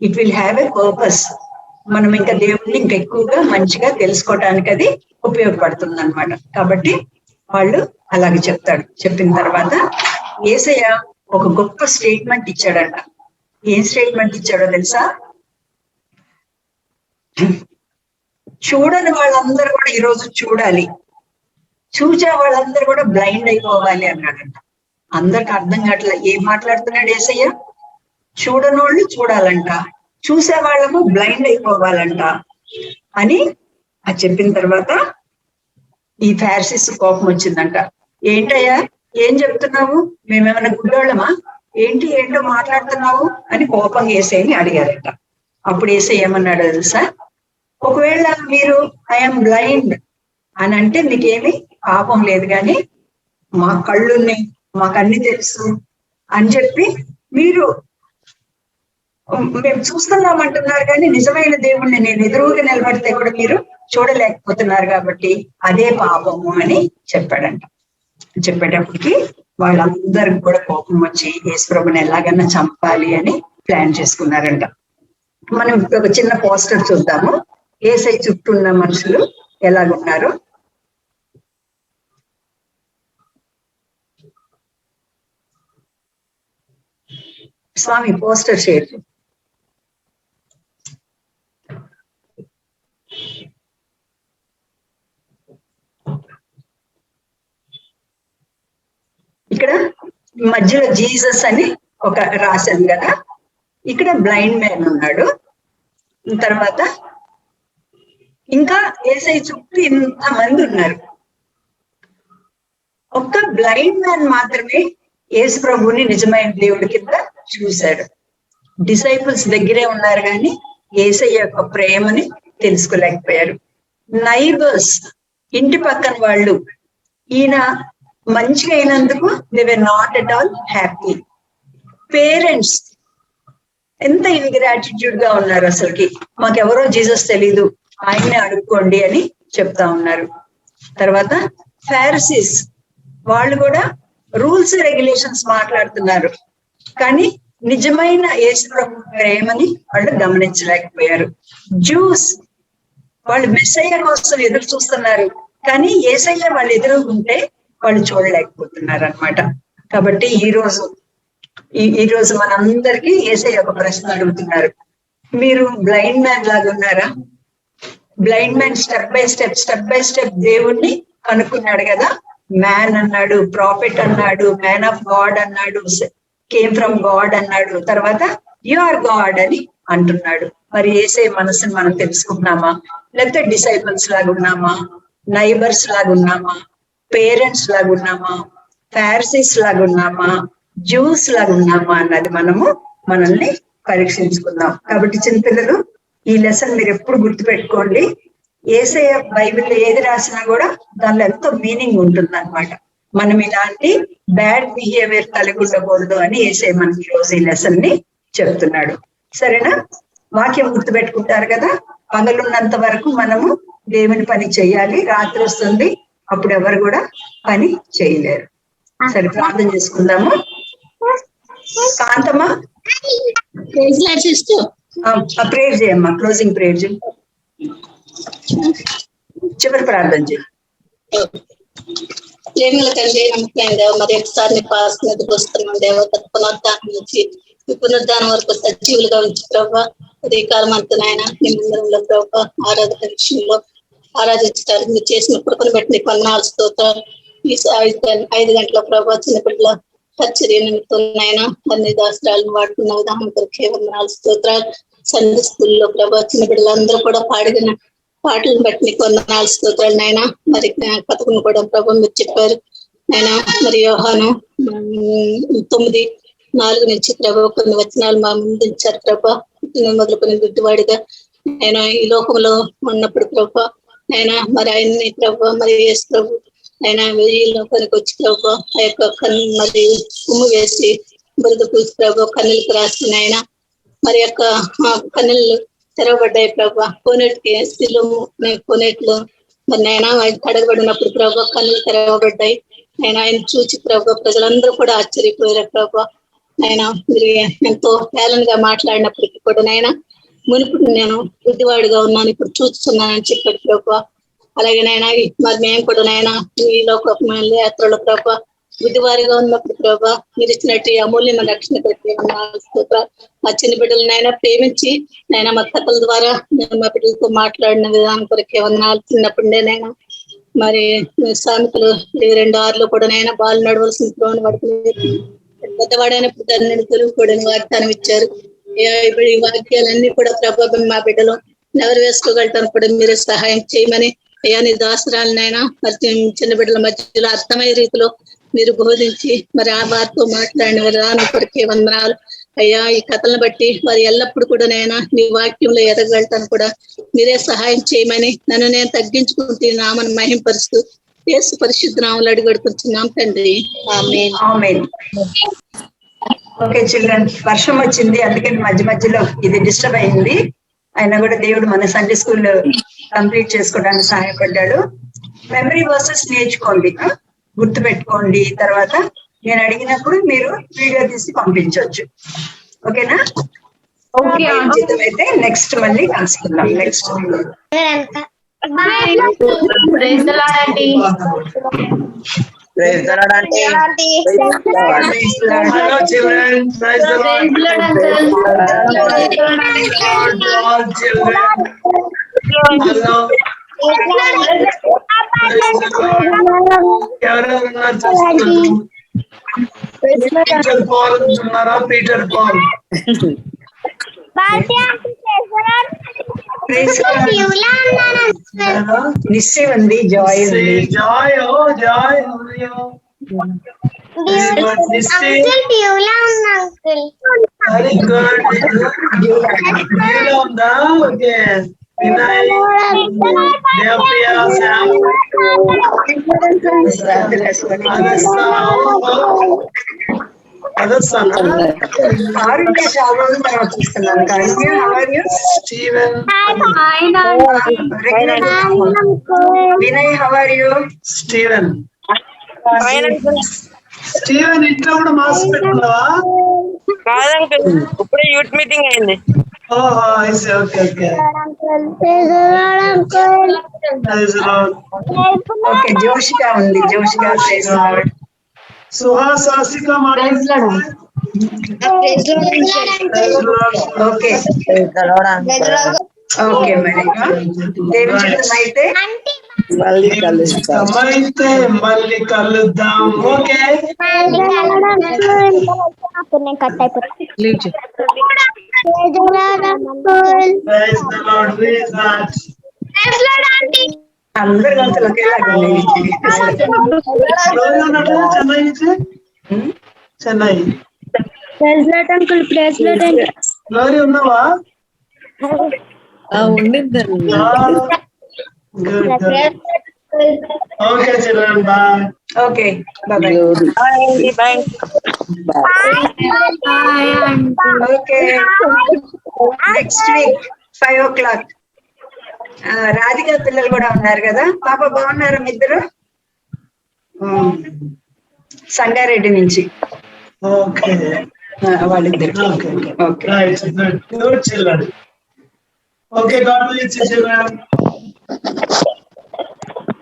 it will have a purpose. మనం ఇంకా దేవుడిని ఇంకా ఎక్కువగా మంచిగా తెలుసుకోవడానికి అది ఉపయోగపడుతుంది అనమాట. కాబట్టి వాళ్ళు అలాగే చెప్తాడు. చెప్పిన తర్వాత యేసయ్య ఒక గొప్ప స్టేట్మెంట్ ఇచ్చాడంట. ఏం స్టేట్మెంట్ ఇచ్చాడో తెలుసా, చూడని వాళ్ళందరూ కూడా ఈరోజు చూడాలి, చూచే వాళ్ళందరూ కూడా బ్లైండ్ అయిపోవాలి అన్నాడంట. అందరికి అర్థం కావట్లే ఏం మాట్లాడుతున్నాడు యేసయ్య. చూడనోళ్ళు చూడాలంట, చూసే వాళ్ళము బ్లైండ్ అయిపోవాలంట అని అది చెప్పిన తర్వాత ఈ ఫారిసీస్ కోపం వచ్చిందంట. ఏంటయ్యా ఏం చెప్తున్నావు, మేమేమైనా గుడ్డోళ్ళమా ఏంటి, ఏంటో మాట్లాడుతున్నావు అని కోపంగా యేసయ్యని అడిగారంట. అప్పుడు యేసయ్య ఏమన్నాడు తెలుసా, ఒకవేళ మీరు ఐఎమ్ బ్లైండ్ అని అంటే మీకేమి పాపం లేదు, కానీ మా కళ్ళున్నాయి, మాకు అన్ని తెలుసు అని చెప్పి మీరు మేము చూస్తున్నామంటున్నారు, కానీ నిజమైన దేవుణ్ణి నేను ఎదురుగా నిలబడితే కూడా మీరు చూడలేకపోతున్నారు, కాబట్టి అదే పాపము అని చెప్పాడంట. చెప్పేటప్పటికి వాళ్ళందరికి కూడా కోపం వచ్చి యేసు ప్రభుని ఎలాగైనా చంపాలి అని ప్లాన్ చేసుకున్నారంట. మనం ఒక చిన్న పోస్టర్ చూద్దాము, యేసయ్య చుట్టూ ఉన్న మనుషులు ఎలాగున్నారు. స్వామి పోస్టర్ షేర్. ఇక్కడ మధ్యలో జీసస్ అని ఒక రాశాను కదా, ఇక్కడ బ్లైండ్ మ్యాన్ ఉన్నాడు. తర్వాత ఇంకా యేసయ్య చుట్టూ ఇంతమంది ఉన్నారు. ఒక్క బ్లైండ్ మ్యాన్ మాత్రమే యేసు ప్రభువుని నిజమైన దేవుడి కింద చూశాడు. డిసైపుల్స్ దగ్గరే ఉన్నారు కానీ యేసయ్య యొక్క ప్రేమని తెలుసుకోలేకపోయారు. నైబర్స్ ఇంటి పక్కన వాళ్ళు ఈయన మంచిగా అయినందుకు they were not at all happy. Parents ఎంత ఇన్గ్రాటిట్యూడ్ గా ఉన్నారు, అసలుకి మాకెవరో జీసస్ తెలీదు ఆయన్ని అడుక్కోండి అని చెప్తా ఉన్నారు. తర్వాత ఫారిసీస్ వాళ్ళు కూడా రూల్స్ రెగ్యులేషన్స్ మాట్లాడుతున్నారు, కానీ నిజమైన యేసు ప్రభు ప్రేమని వాళ్ళు గమనించలేకపోయారు. జ్యూస్ వాళ్ళు మెస్సయ్య కోసం ఎదురు చూస్తున్నారు, కానీ యేసయ్య వాళ్ళు ఎదురుకుంటే వాళ్ళు చూడలేకపోతున్నారు అన్నమాట. కాబట్టి ఈ రోజు మనందరికీ యేసయ్య ఒక ప్రశ్న అడుగుతున్నారు, మీరు బ్లైండ్ మ్యాన్ లాగా ఉన్నారా? Blind man step by step దేవుణ్ణి కనుక్కున్నాడు కదా. మ్యాన్ అన్నాడు, ప్రాఫిట్ అన్నాడు, మ్యాన్ ఆఫ్ గాడ్ అన్నాడు, కేమ్ ఫ్రమ్ గాడ్ అన్నాడు, తర్వాత యు ఆర్ గాడ్ అని అంటున్నాడు. మరి యేసయ్య మనసుని మనం తెలుసుకుంటున్నామా, లేకపోతే డిసైపుల్స్ లాగా ఉన్నామా, నైబర్స్ లాగా ఉన్నామా, పేరెంట్స్ లాగా ఉన్నామా, ఫారిసీస్ లాగా ఉన్నామా, జ్యూస్ లాగా ఉన్నామా అన్నది మనల్ని పరీక్షించుకుందాం. కాబట్టి చిన్నపిల్లలు ఈ లెసన్ మీరు ఎప్పుడు గుర్తుపెట్టుకోండి. యేసయ్య బైబిల్లో ఏది రాసినా కూడా దానిలో ఎంతో మీనింగ్ ఉంటుంది అనమాట. మనం ఇలాంటి బ్యాడ్ బిహేవియర్ కలిగి ఉండకూడదు అని యేసయ్య మనకి ఈ రోజు ఈ లెసన్ ని చెప్తున్నాడు. సరేనా? వాక్యం గుర్తుపెట్టుకుంటారు కదా. పగలున్నంత వరకు మనము దేవుని పని చెయ్యాలి. రాత్రి వస్తుంది, అప్పుడు ఎవరు కూడా పని చేయలేరు. సరే, ప్రార్థన చేసుకుందాము. కాంతమ్మా ప్రేయర్ చేయమ్మా, క్లోజింగ్ ప్రేయర్ చేయి, చివరి ప్రార్థన చేయి. ప్రేమల తండ్రి, నమ్మకమైన దేవ, మరి ఒకసారి పాల్సినది వస్తున్నాం దేవ. పునరుద్ధానం నుంచి ఈ పునరుద్ధానం వరకు సజీవులుగా ఉంచి ప్రభావ ఉదయకాలం అంతా నాయన నీ మందిరంలో ప్రభావ ఆరాధన విషయంలో ఆరాధించడానికి మీరు చేసిన కృపను బట్టి నీకు వందనాలు స్తోత్రాలు. ఈ 5 గంటల ప్రభావ చిన్నపిల్లల పరిచర్య నిమిత్తం నాయన అన్ని దాస్త్రాలను వాడుకున్న విధానం కొరకే వందనాలు స్తోత్రాలు. సండే స్కూల్లో ప్రభావ చిన్న బిడ్డలందరూ కూడా పాడిన పాటలను బట్టి నీకు వందనాలు స్తోత్రాలు నాయన. మరి కథకును కూడా ప్రభావం మీరు చెప్పారు నాయన. మరి యోహాను 9:4 నుంచి ప్రభావ కొన్ని వచనాలు మా ముందు ఇచ్చారు ప్రభా. మొదలుకొని గుడ్డివాడిగా ఆయన ఈ లోకంలో ఉన్నప్పుడు ప్రభా ఆయన మరి ఆయన్ని ప్రభా మరి యేసు ప్రభు ఆయన ఈ లోకానికి వచ్చి ప్రభా ఆ యొక్క కన్ను మరి ఉమ్ము వేసి బురద పూసి ప్రభా కన్నులకు రాసిన ఆయన మరి యొక్క కన్నులు తెరవబడ్డాయి ప్రభా. కోనేటికి శిలుము కోనేట్లో మరి నాయన కడగబడినప్పుడు ప్రభా కన్నులు తెరవబడ్డాయి. ఆయన చూచి ప్రభా ప్రజలందరూ కూడా ఆశ్చర్యపోయారు ప్రభా. ఆయన మీరు ఎంతో హేళనగా మాట్లాడినప్పటికీ కూడా నాయన మునుపుడు నేను బుద్ధివాడిగా ఉన్నాను, ఇప్పుడు చూస్తున్నానని చెప్పాడు ప్రభా. అలాగే నాయన మరి మేము కూడా నాయన ఈ లోక యాత్రలో ప్రభా బుద్ధివారిగా ఉన్నప్పుడు ప్రభా మీరు ఇచ్చినట్టు అమూల్యమైన రక్షణ పెట్టి మా చిన్న బిడ్డలు నాయన ప్రేమించి నాయన మా కథల ద్వారా మా బిడ్డలతో మాట్లాడిన విధానం కొరకే వందనాలు. చిన్నప్పుడే నాయన మరి సామెతలు 22:6 కూడా నాయన బాలు నడవలసిన త్రోవను పడుకుని పెద్దవాడైనప్పుడు దాన్ని తెలుగుకోడని వాగ్దానం ఇచ్చారు. ఈ వాక్యాలన్నీ కూడా ప్రభావం మా బిడ్డలో నెవరు వేసుకోగలటానికి కూడా మీరే సహాయం చేయమని అయ్యా నీ దాసరాలనైనా మరి చిన్న బిడ్డల మధ్యలో అర్థమయ్యే రీతిలో మీరు బోధించి మరి ఆ వారితో మాట్లాడిన విధానం కొరకే వందనాలు అయ్యా. ఈ కథలను బట్టి వారు ఎల్లప్పుడు కూడా నైనా నీ వాక్యంలో ఎదగలటానికి కూడా మీరే సహాయం చేయమని నన్ను నేను తగ్గించుకుంటే నామను మహింపరుస్తూ యేసు పరిశుద్ధ నామములో అడుగుతున్నాం తండ్రి, ఆమేన్. ఆమేన్. ఓకే చిల్డ్రన్, వర్షం వచ్చింది అందుకని మధ్యలో ఇది డిస్టర్బ్ అయింది. అయినా కూడా దేవుడు మన సండే స్కూల్ కంప్లీట్ చేసుకోవడానికి సహాయపడ్డాడు. మెమరీ వర్సెస్ నేర్చుకోండి, గుర్తు పెట్టుకోండి. తర్వాత నేను అడిగినప్పుడు మీరు వీడియో తీసి పంపించవచ్చు. ఓకేనా? అయితే నెక్స్ట్ మళ్ళీ కలుసుకుందాం. Next praise the Lord auntie. Praise the Lord, auntie. Praise the Lord. Hello, children. Praise the Lord. Praise the Lord, uncle. All children. Hello. ఎవరెవరు ఉన్నారు చూస్తున్నారు? పీటర్ పాల్ ఉన్నారా? Peter Paul. నిశ్చయం ఉంది, జాయ్ ఉంది. Joy Joy very good. ఉందా? Okay. Vinay, Devapriya, Shyam, Steven, Vinay, how are you? Steven Steven ఇంట్లో కూడా మాస్క్ పెట్టుకున్నావా? కాదంకుల్, ఇప్పుడే యూత్ మీటింగ్ అయింది. ఓకే, జోష్గా ఉంది. జోష్గా సుహాసాసిక ఓకే ఓకే. మరి దేవుని చిత్తం అయితే మళ్ళీ కలుద్దాం. ఓకే, అందరు గంటలు ఒకేలాగా ఉన్నాయి. చెన్నై. అంకుల్ బ్రేస్లెట్ అంటే గ్లోరీ ఉన్నావా? ఉండిద్దండి. Good good. Okay children, bye. Okay bye. Bye. Okay next week 5 o'clock Radhika పిల్లలు కూడా ఉన్నారు కదా పాప, బాగున్నారు మీ ఇద్దరు? సంగారెడ్డి నుంచి ఓకే వాళ్ళిద్దరు. Okay right, good good children. Okay, God bless you children.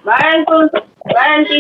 Bye uncle. Bye aunty.